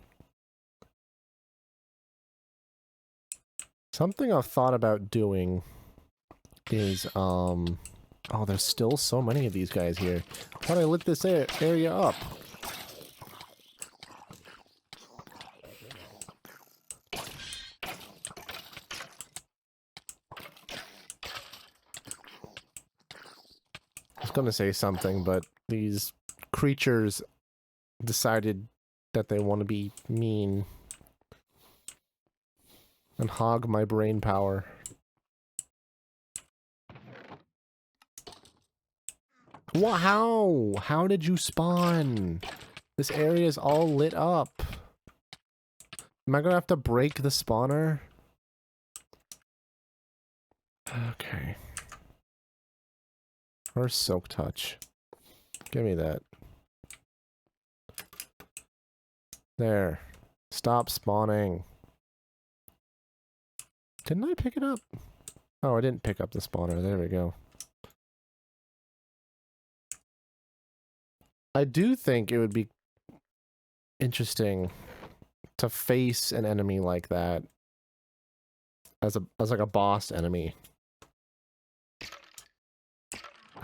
Something I've thought about doing is, oh, there's still so many of these guys here. I thought I lit this area up. I was gonna say something, but these creatures decided that they want to be mean and hog my brain power. What? How? How did you spawn? This area is all lit up. Am I gonna have to break the spawner? Okay. Where's Silk Touch? Give me that. There. Stop spawning. Didn't I pick it up? Oh, I didn't pick up the spawner. There we go. I do think it would be interesting to face an enemy like that as like a boss enemy.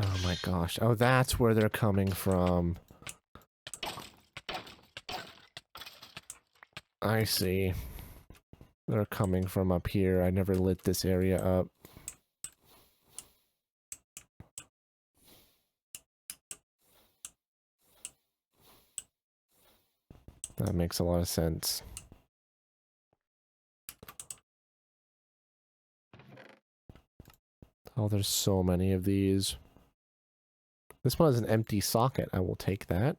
Oh my gosh. Oh, that's where they're coming from. I see. They're coming from up here. I never lit this area up. That makes a lot of sense. Oh, there's so many of these. This one has an empty socket. I will take that.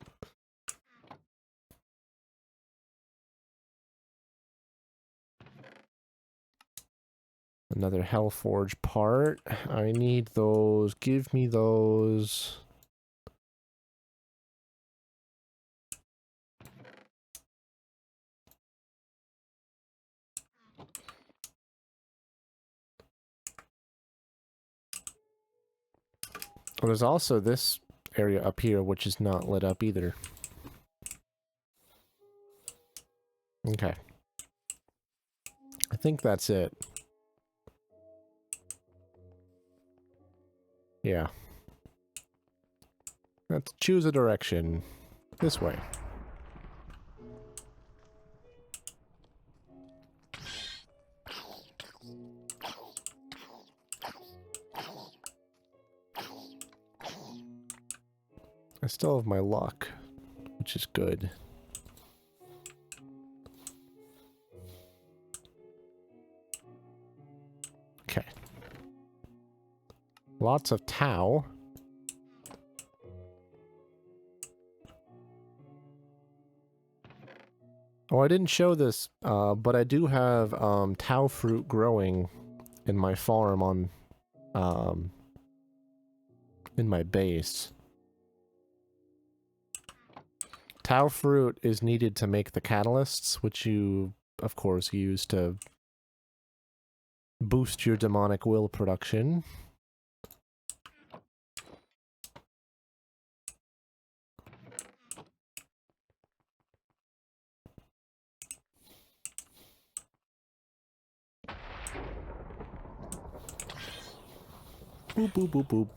Another Hellforge part. I need those. Give me those. Oh, there's also this area up here, which is not lit up either. Okay. I think that's it. Yeah. Let's choose a direction. This way. I still have my luck, which is good. Okay. Lots of Tau. Oh, I didn't show this, but I do have Tau fruit growing in my farm on, in my base. Tau fruit is needed to make the catalysts, which you, of course, use to boost your demonic will production. Boop, boop, boop, boop.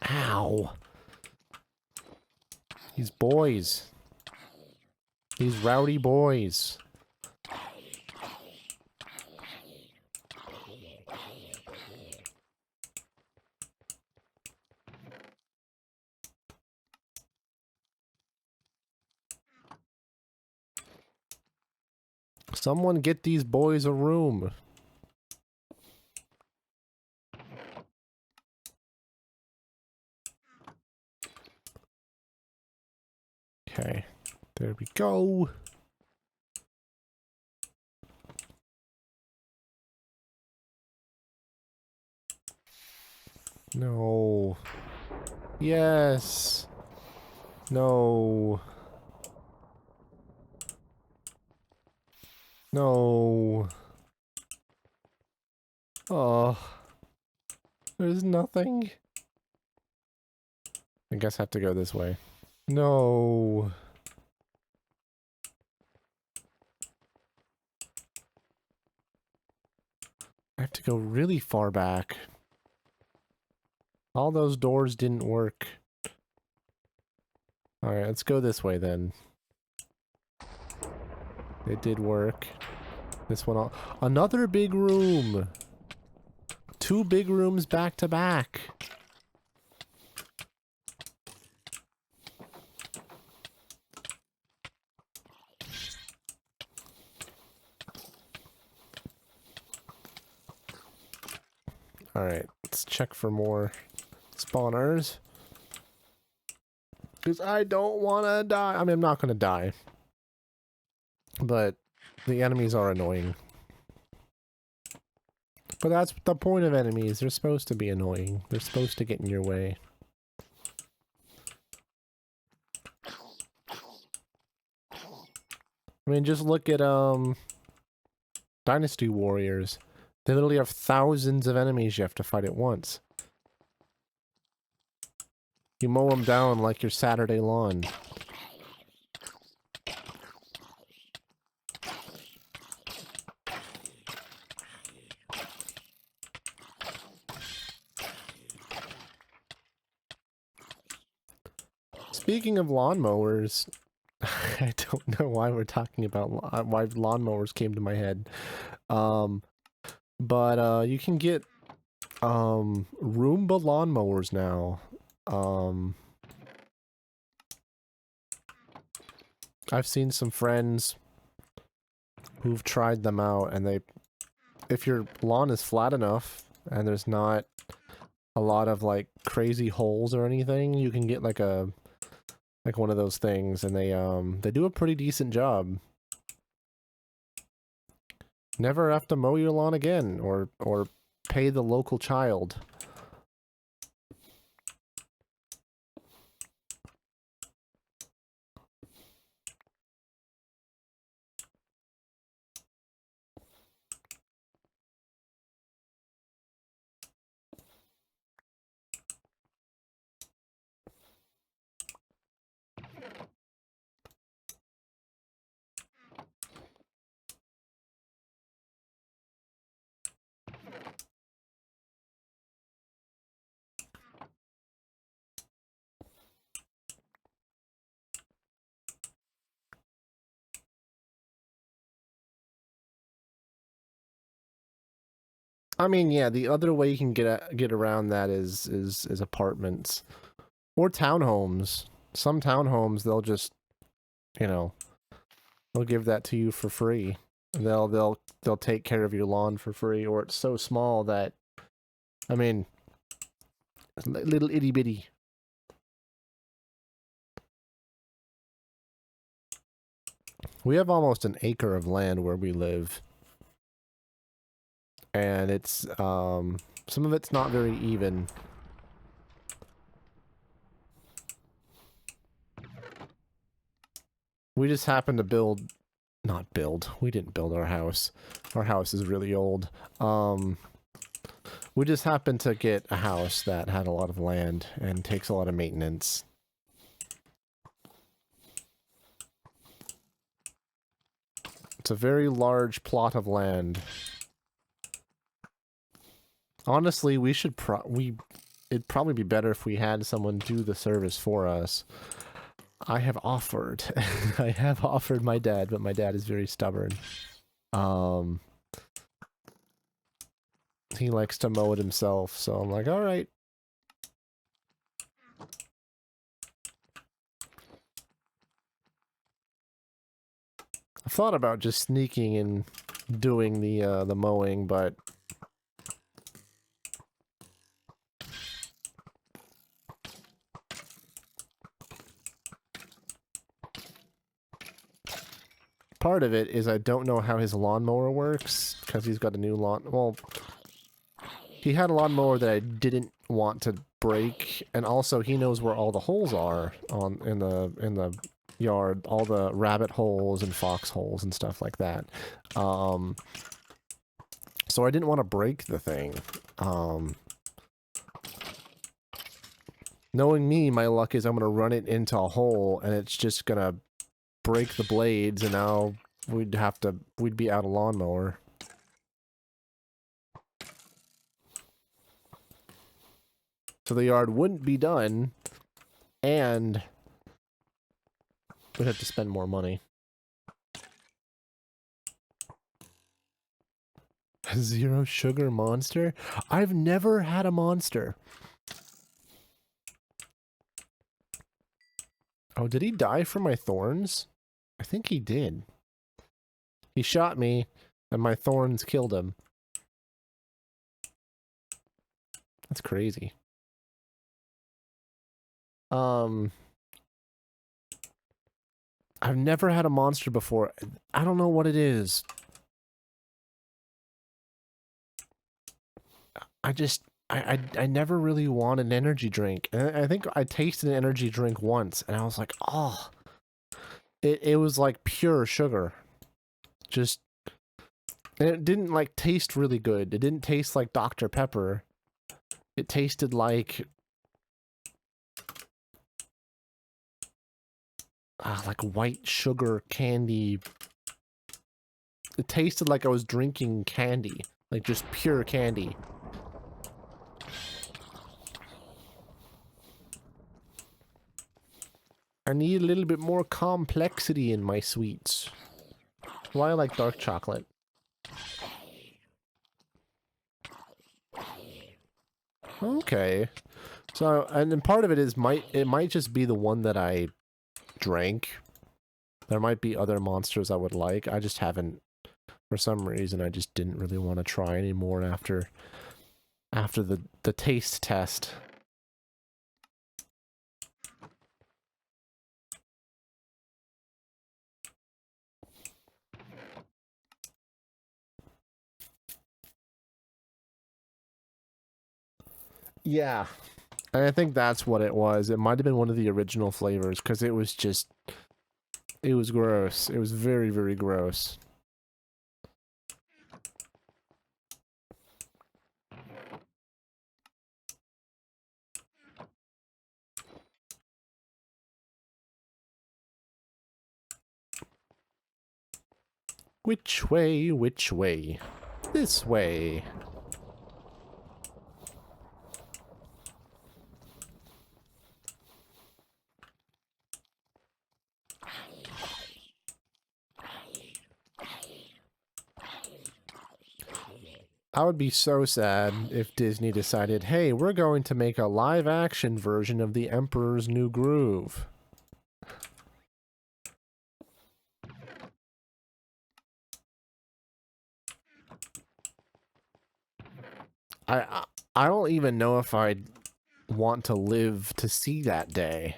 Ow. These boys. These rowdy boys. Someone get these boys a room. Okay, there we go. No. Yes. No. No. Oh. There's nothing. I guess I have to go this way. No. I have to go really far back. All those doors didn't work. Alright, let's go this way then. It did work. This one all— another big room! 2 big rooms back to back. Alright, let's check for more spawners. Because I don't want to die. I mean, I'm not going to die. But the enemies are annoying. But that's the point of enemies. They're supposed to be annoying. They're supposed to get in your way. I mean, just look at, Dynasty Warriors. They literally have thousands of enemies you have to fight at once. You mow them down like your Saturday lawn. Speaking of lawnmowers, I don't know why we're talking about why lawnmowers came to my head. But you can get Roomba lawnmowers now. I've seen some friends who've tried them out, and they— if your lawn is flat enough and there's not a lot of like crazy holes or anything, you can get like a— like one of those things, and they do a pretty decent job. Never have to mow your lawn again, or pay the local child. I mean, yeah, the other way you can get around that is apartments or townhomes. Some townhomes they'll just, you know, they'll give that to you for free. They'll take care of your lawn for free, or it's so small that, I mean, little itty bitty. We have almost an acre of land where we live. And it's, some of it's not very even. We just happened to not build, we didn't build our house. Our house is really old. We just happened to get a house that had a lot of land and takes a lot of maintenance. It's a very large plot of land. Honestly, it'd probably be better if we had someone do the service for us. I have offered. I have offered my dad, but my dad is very stubborn. He likes to mow it himself, so I'm like, all right. I thought about just sneaking and doing the mowing, but part of it is I don't know how his lawnmower works, because he's got a new lawn. Well, he had a lawnmower that I didn't want to break, and also he knows where all the holes are in the yard, all the rabbit holes and fox holes and stuff like that. So I didn't want to break the thing. Knowing me, my luck is I'm gonna run it into a hole and it's just gonna break the blades, and now we'd be out of lawnmower. So the yard wouldn't be done, and we'd have to spend more money. Zero sugar monster? I've never had a monster. Oh, did he die from my thorns? I think he did. He shot me, and my thorns killed him. That's crazy. I've never had a monster before. I don't know what it is. I never really want an energy drink. And I think I tasted an energy drink once, and I was like, oh. It was like pure sugar. Just... And it didn't, like, taste really good. It didn't taste like Dr. Pepper. It tasted like... like white sugar candy. It tasted like I was drinking candy. Like, just pure candy. I need a little bit more complexity in my sweets. Why I like dark chocolate. Okay. So, and then part of it is it might just be the one that I drank. There might be other monsters I would like. I just haven't, for some reason, I just didn't really want to try anymore after the taste test. Yeah. And I think that's what it was. It might have been one of the original flavors, because it was just... It was gross. It was very, very gross. Which way, which way? This way. I would be so sad if Disney decided, hey, we're going to make a live-action version of The Emperor's New Groove. I don't even know if I'd want to live to see that day.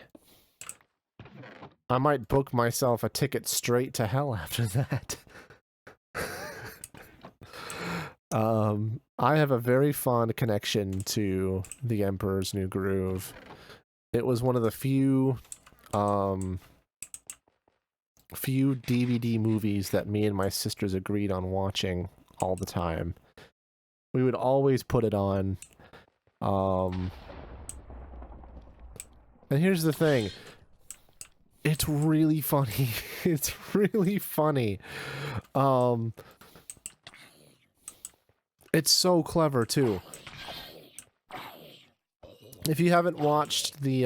I might book myself a ticket straight to hell after that. I have a very fond connection to The Emperor's New Groove. It was one of the few DVD movies that me and my sisters agreed on watching all the time. We would always put it on. And here's the thing. It's really funny. It's really funny. It's so clever, too. If you haven't watched the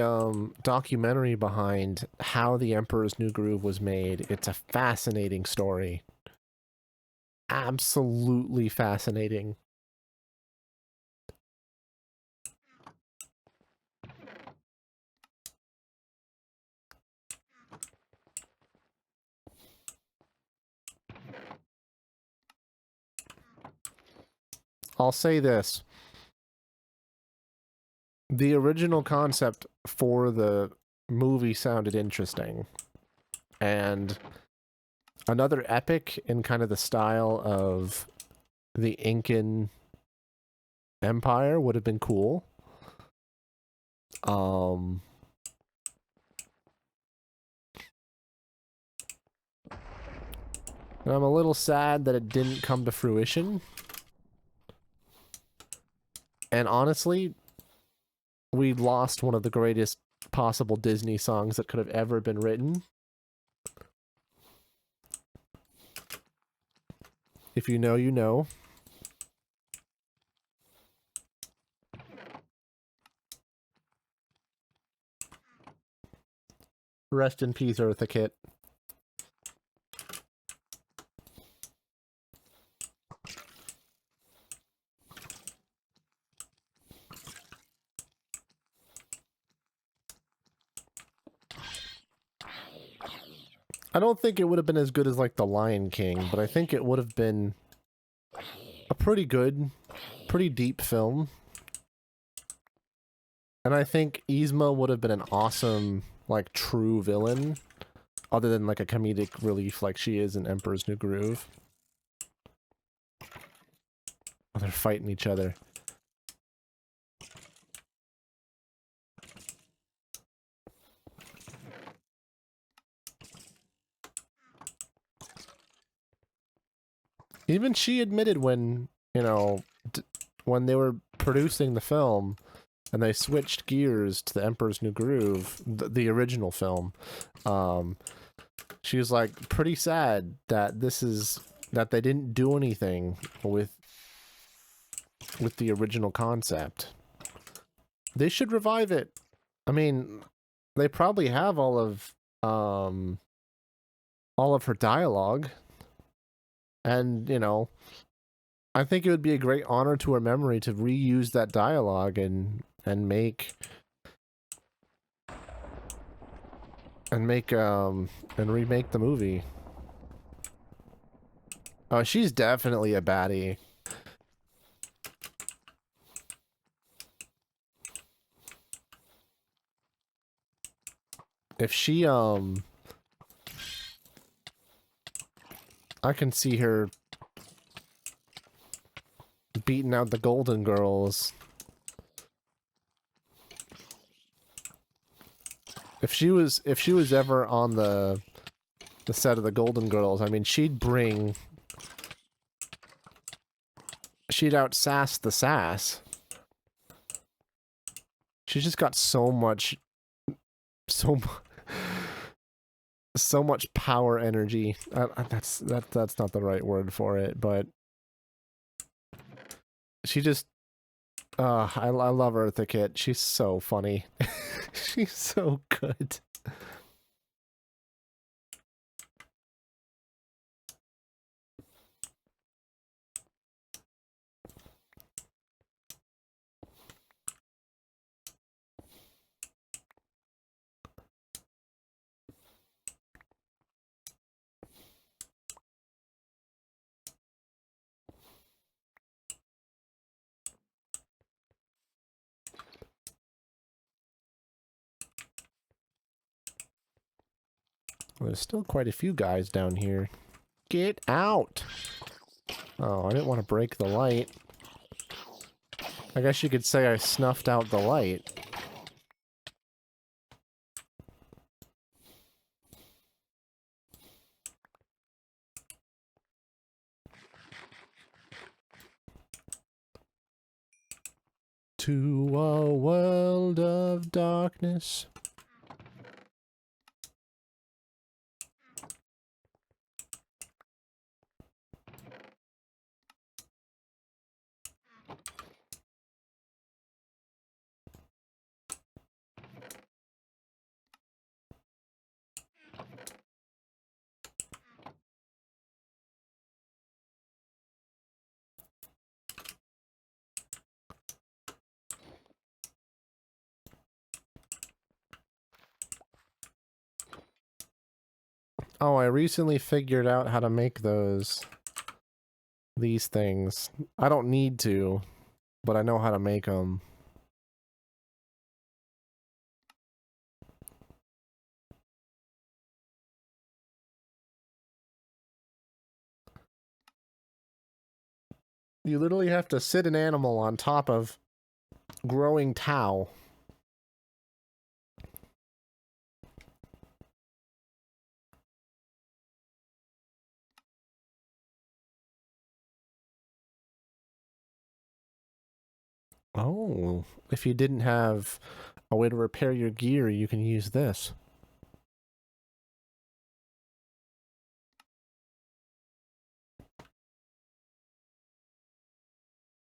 documentary behind how The Emperor's New Groove was made, it's a fascinating story. Absolutely fascinating. I'll say this. The original concept for the movie sounded interesting. And another epic in kind of the style of the Incan Empire would have been cool. And I'm a little sad that it didn't come to fruition. And honestly, we lost one of the greatest possible Disney songs that could have ever been written. If you know, you know. Rest in peace, Eartha Kitt. I don't think it would have been as good as, like, The Lion King, but I think it would have been a pretty good, pretty deep film. And I think Yzma would have been an awesome, like, true villain, other than, like, a comedic relief like she is in Emperor's New Groove. Oh, they're fighting each other. Even she admitted when, you know, when they were producing the film and they switched gears to the Emperor's New Groove, the original film, she was like pretty sad that that they didn't do anything with the original concept. They should revive it. I mean, they probably have all of her dialogue. And, you know, I think it would be a great honor to her memory to reuse that dialogue and remake the movie. Oh, she's definitely a baddie. If she I can see her beating out the Golden Girls. If she was ever on the set of the Golden Girls, I mean, she'd outsass the sass. She's just got so much power energy. That's not the right word for it, but she just I love Eartha Kitt. She's so funny. She's so good. There's still quite a few guys down here. Get out! Oh, I didn't want to break the light. I guess you could say I snuffed out the light. To a world of darkness. Oh, I recently figured out how to make these things. I don't need to, but I know how to make them. You literally have to sit an animal on top of growing tau. Oh, if you didn't have a way to repair your gear, you can use this.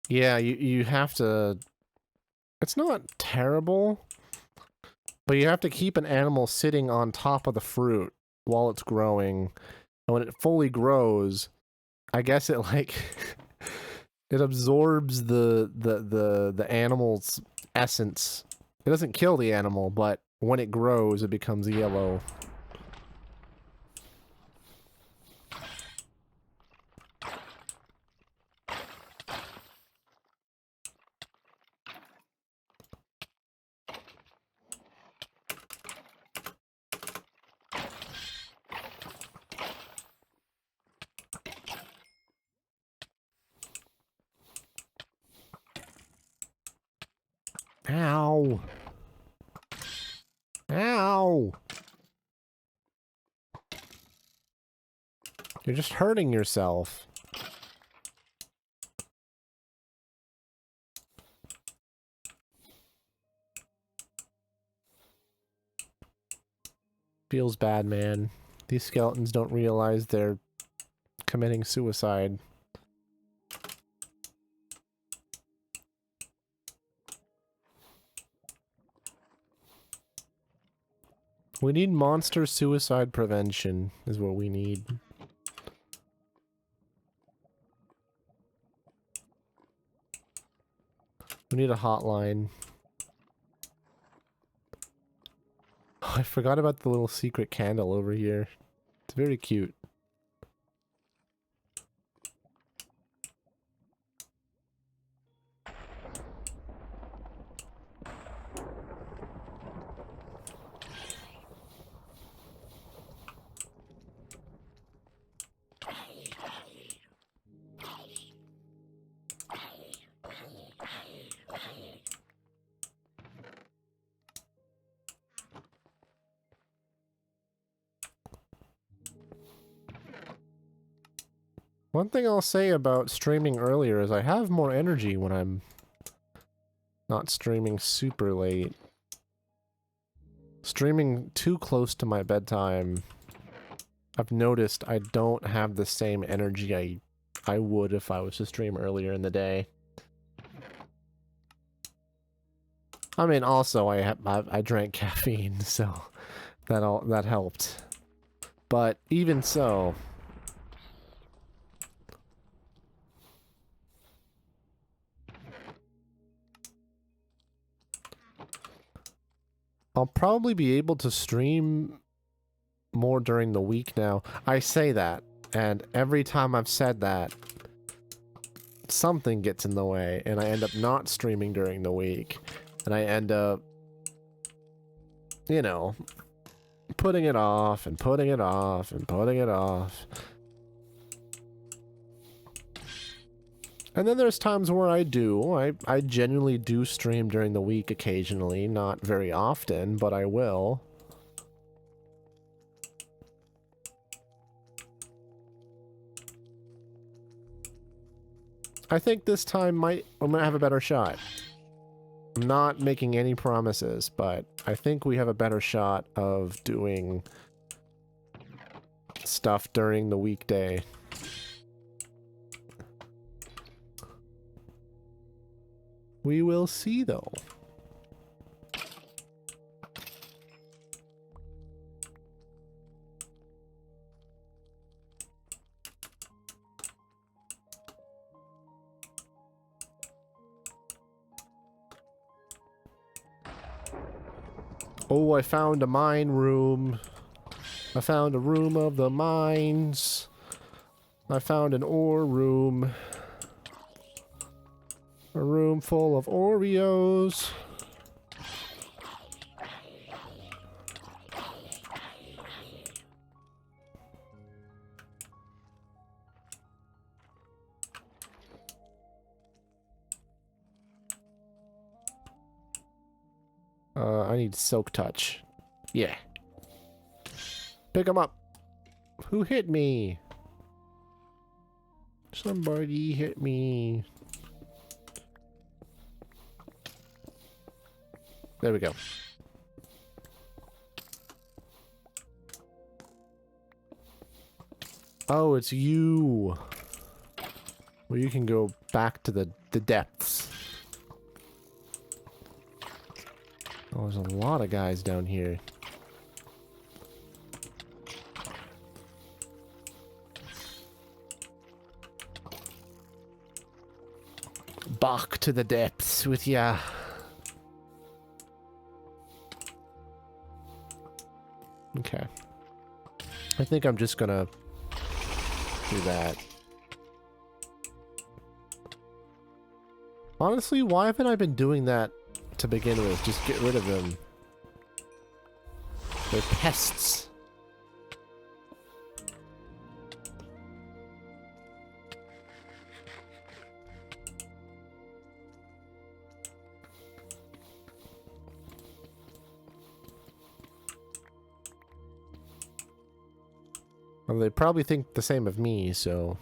Yeah, you have to... It's not terrible, but you have to keep an animal sitting on top of the fruit while it's growing. And when it fully grows, I guess it like... it absorbs the animal's essence. It doesn't kill the animal, but when it grows, it becomes yellow. Ow! Ow! You're just hurting yourself. Feels bad, man. These skeletons don't realize they're committing suicide. We need monster suicide prevention, is what we need. We need a hotline. Oh, I forgot about the little secret candle over here. It's very cute. One thing I'll say about streaming earlier is I have more energy when I'm not streaming super late. Streaming too close to my bedtime, I've noticed I don't have the same energy I would if I was to stream earlier in the day. I mean, also I drank caffeine, so that helped. But even so, I'll probably be able to stream more during the week now. I say that, and every time I've said that, something gets in the way, and I end up not streaming during the week. And I end up, you know, putting it off and putting it off and putting it off. And then there's times where I genuinely do stream during the week occasionally, not very often, but I will. I think this time I'm gonna have a better shot. I'm not making any promises, but I think we have a better shot of doing stuff during the weekday. We will see, though. Oh, I found a mine room. I found a room of the mines. I found an ore room. A room full of Oreos. I need Silk Touch. Yeah. Pick him up. Who hit me? Somebody hit me. There we go. Oh, it's you. Well, you can go back to the depths. Oh, there's a lot of guys down here. Back to the depths with ya. Okay. I think I'm just gonna do that. Honestly, why haven't I been doing that to begin with? Just get rid of them. They're pests. Well, they probably think the same of me, so...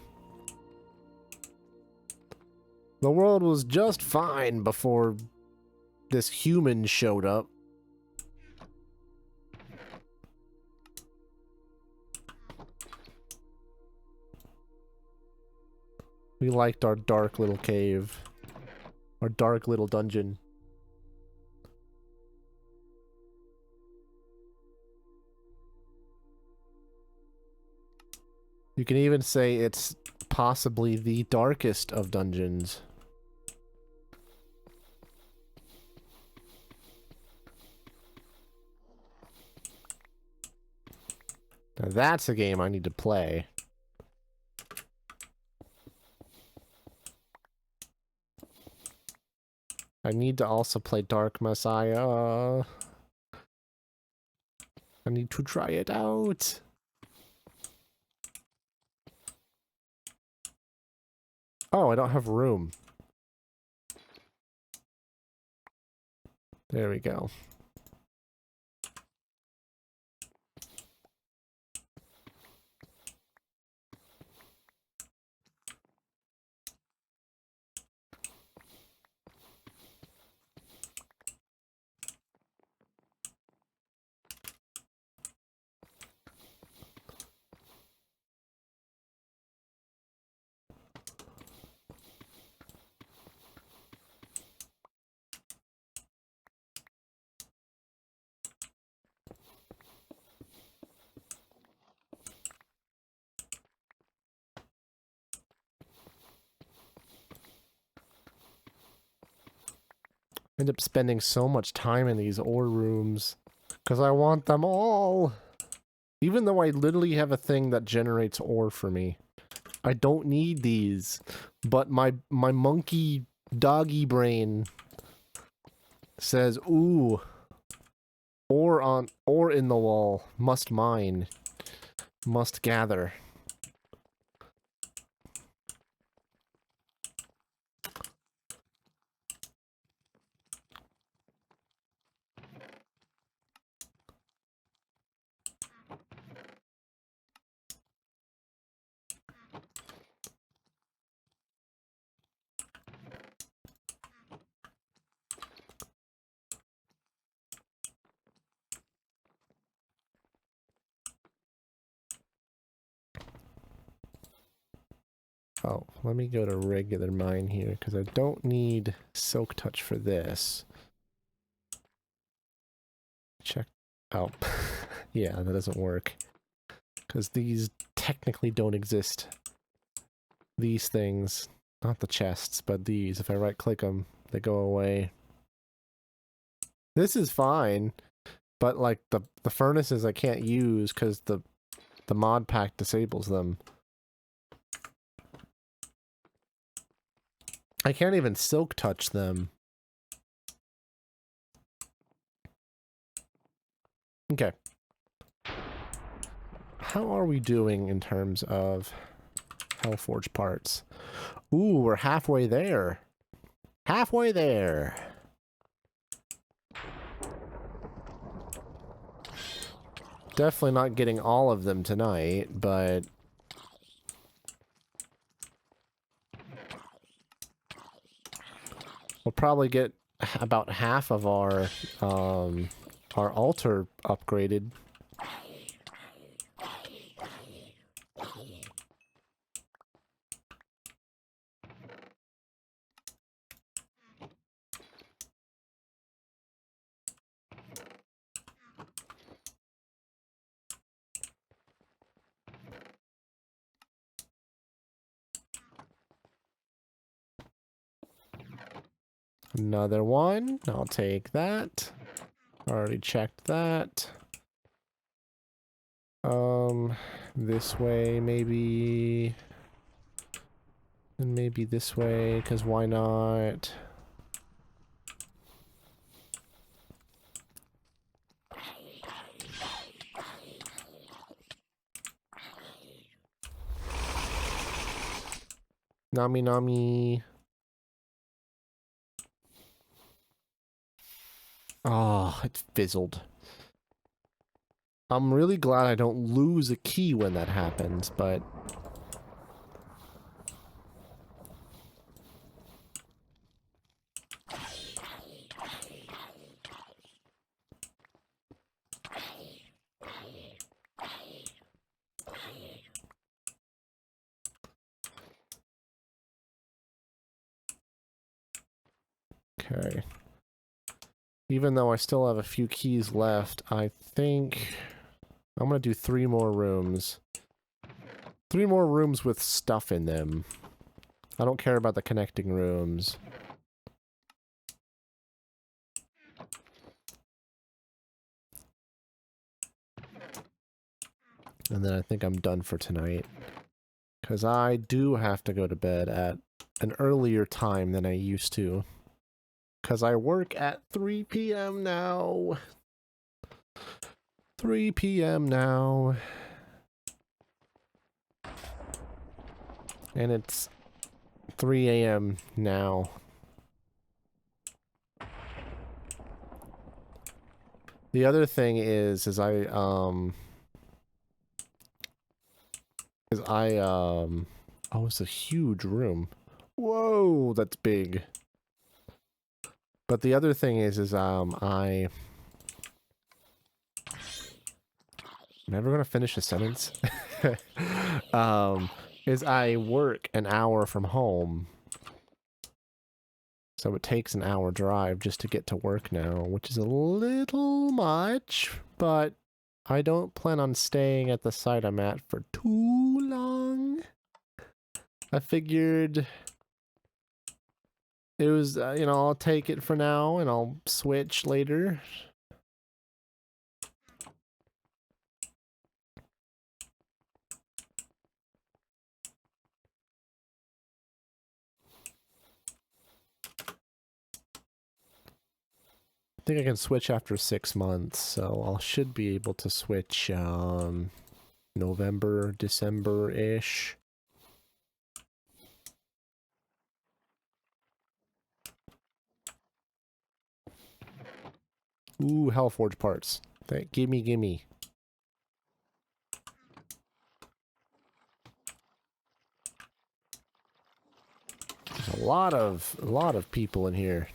The world was just fine before this human showed up. We liked our dark little cave. Our dark little dungeon. You can even say it's possibly the darkest of dungeons. Now that's a game I need to play. I need to also play Dark Messiah. I need to try it out. Oh, I don't have room. There we go. End up spending so much time in these ore rooms because I want them all. Even though I literally have a thing that generates ore for me. I don't need these, but my monkey doggy brain says, ooh, or in the wall. Must mine. Must gather. Oh, let me go to regular mine here, because I don't need silk touch for this. Check. Oh, yeah, that doesn't work. Because these technically don't exist. These things, not the chests, but these, if I right-click them, they go away. This is fine, but like the furnaces I can't use because the mod pack disables them. I can't even silk touch them. Okay. How are we doing in terms of Hellforge parts? Ooh, we're halfway there. Halfway there. Definitely not getting all of them tonight, but we'll probably get about half of our altar upgraded. Another one. I'll take that. Already checked that. This way, maybe. And maybe this way, because why not? Nami Nami. Oh, it fizzled. I'm really glad I don't lose a key when that happens, but... Okay. Even though I still have a few keys left, I think I'm gonna do 3 more rooms. 3 more rooms with stuff in them. I don't care about the connecting rooms. And then I think I'm done for tonight. Because I do have to go to bed at an earlier time than I used to. Because I work at 3 p.m. now. 3 p.m. now. And it's 3 a.m. now. The other thing is oh, it's a huge room. Whoa, that's big. But the other thing is I'm never gonna finish a sentence. Is I work an hour from home. So it takes an hour drive just to get to work now, which is a little much, but I don't plan on staying at the site I'm at for too long. I figured it was, you know, I'll take it for now and I'll switch later. think I can switch after 6 months, so I should be able to switch November, December-ish. Ooh, Hellforge parts. Gimme, gimme. There's a lot of people in here.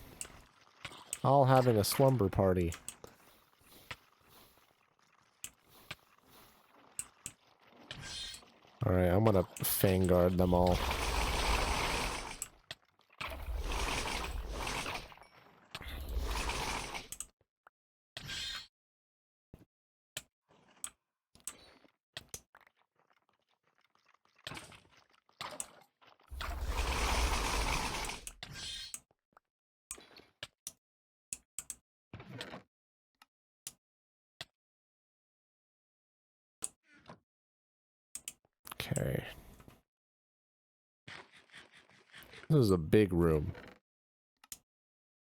All having a slumber party. Alright, I'm gonna Fangguard them all. Okay. This is a big room.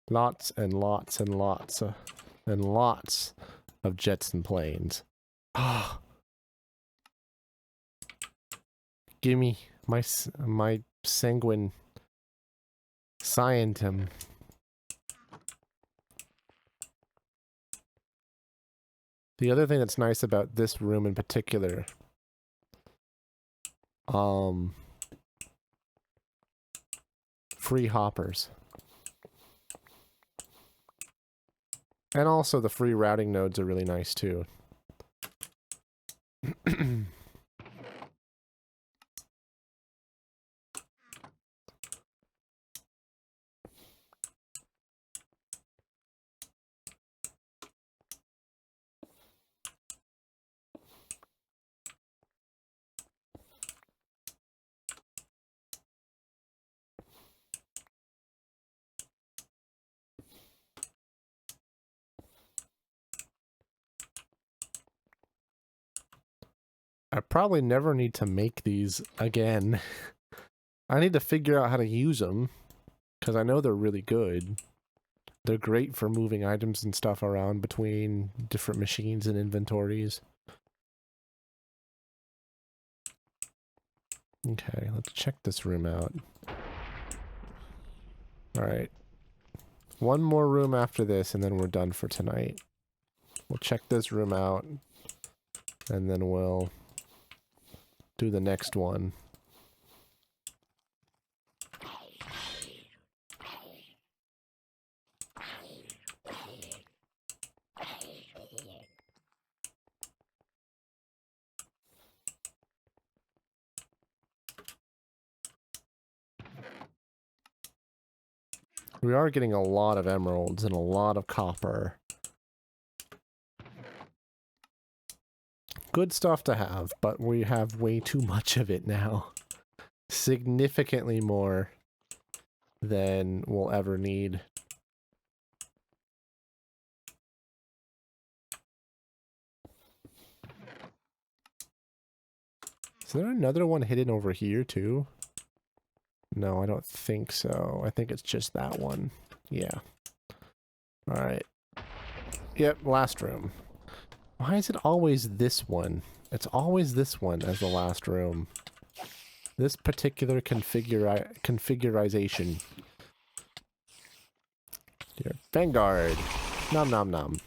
Lots and lots and lots and lots of jets and planes. Ah. Gimme my sanguine scientum. The other thing that's nice about this room in particular, free hoppers. And also the free routing nodes are really nice too. I probably never need to make these again. I need to figure out how to use them, because I know they're really good. They're great for moving items and stuff around between different machines and inventories. Okay, let's check this room out. Alright. One more room after this, and then we're done for tonight. We'll check this room out, and then we'll do the next one. We are getting a lot of emeralds and a lot of copper. Good stuff to have, but we have way too much of it now. Significantly more than we'll ever need. Is there another one hidden over here too? No, I don't think so. I think it's just that one. Yeah. Alright. Yep, last room. Why is it always this one? It's always this one as the last room. This particular configurization. Here, Vanguard. Nom nom nom.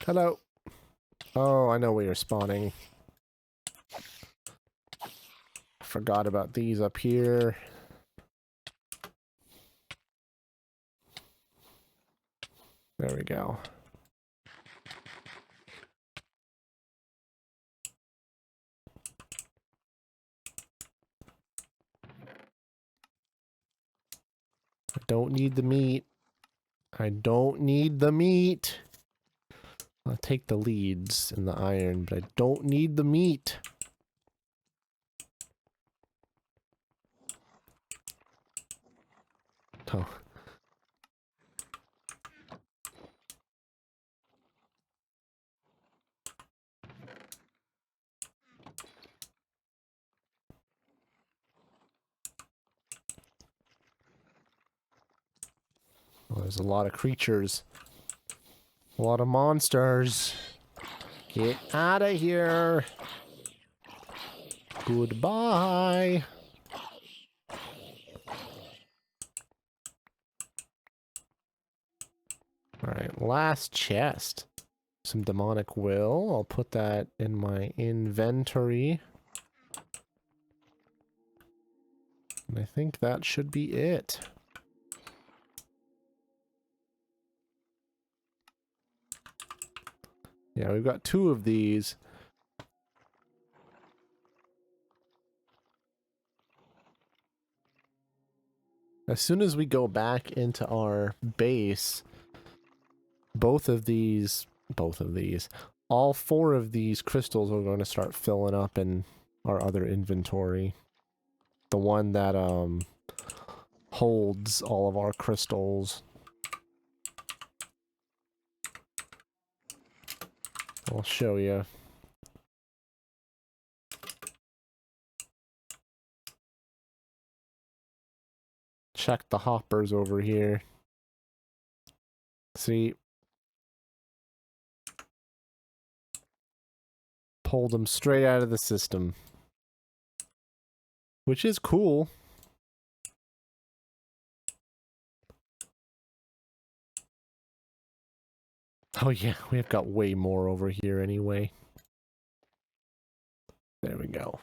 Hello. Oh, I know where you're spawning. Forgot about these up here. There we go. I don't need the meat. I don't need the meat. I'll take the leads and the iron, but I don't need the meat. Oh. Oh, there's a lot of creatures. A lot of monsters. Get out of here. Goodbye. Alright, last chest. Some demonic will. I'll put that in my inventory. And I think that should be it. Yeah, we've got 2 of these. As soon as we go back into our base, all 4 of these crystals are going to start filling up in our other inventory. The one that, holds all of our crystals. I'll show you. Check the hoppers over here. See? Pulled them straight out of the system. Which is cool. Oh yeah, we've got way more over here anyway. There we go.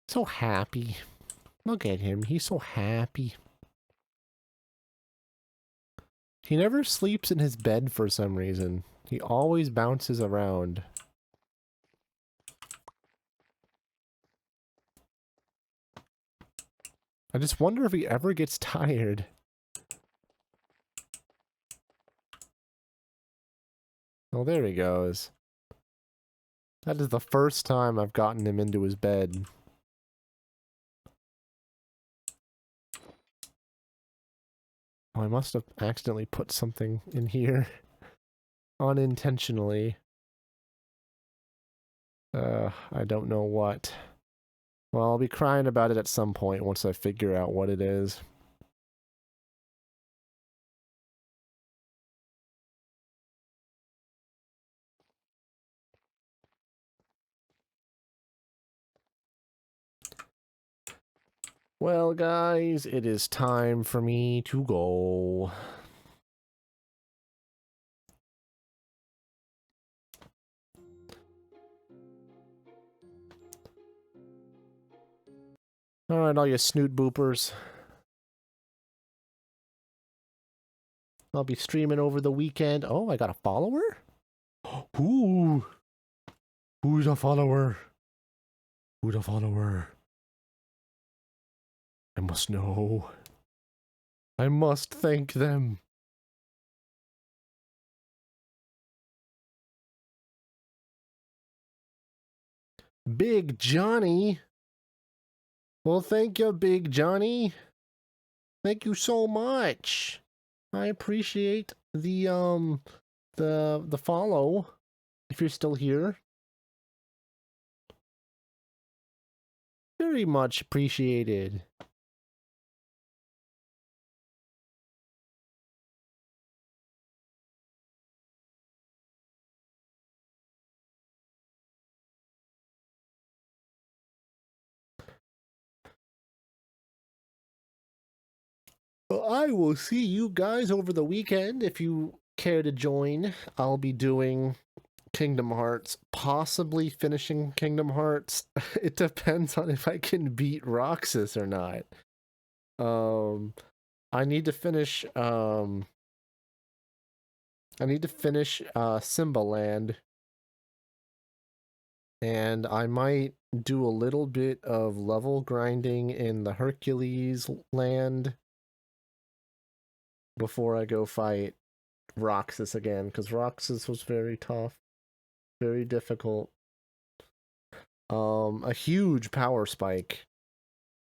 So happy. Look at him, he's so happy. He never sleeps in his bed for some reason. He always bounces around. I just wonder if he ever gets tired. Oh, there he goes. That is the first time I've gotten him into his bed. Oh, I must have accidentally put something in here. Unintentionally. I don't know what. Well, I'll be crying about it at some point once I figure out what it is. Well, guys, it is time for me to go. Alright, all you snoot boopers. I'll be streaming over the weekend. Oh, I got a follower? Who? Who's a follower? Who's a follower? I must know. I must thank them. Big Johnny. Well, thank you, Big Johnny. Thank you so much. I appreciate the follow. If you're still here. Very much appreciated. Well, I will see you guys over the weekend if you care to join. I'll be doing Kingdom Hearts, possibly finishing Kingdom Hearts. It depends on if I can beat Roxas or not. I need to finish Simba Land. And I might do a little bit of level grinding in the Hercules land before I go fight Roxas again, because Roxas was very tough, very difficult. A huge power spike,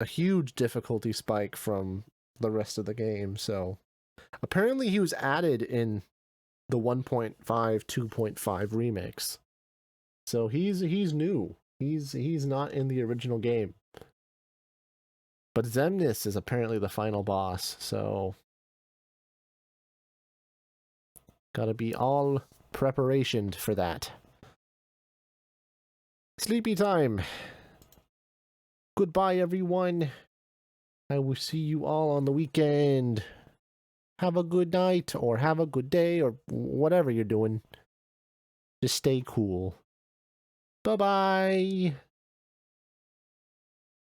a huge difficulty spike from the rest of the game. So apparently he was added in the 1.5 2.5 remix. So he's new. He's not in the original game. But Xemnas is apparently the final boss, so gotta be all preparation for that. Sleepy time. Goodbye, everyone. I will see you all on the weekend. Have a good night, or have a good day, or whatever you're doing. Just stay cool. Bye-bye.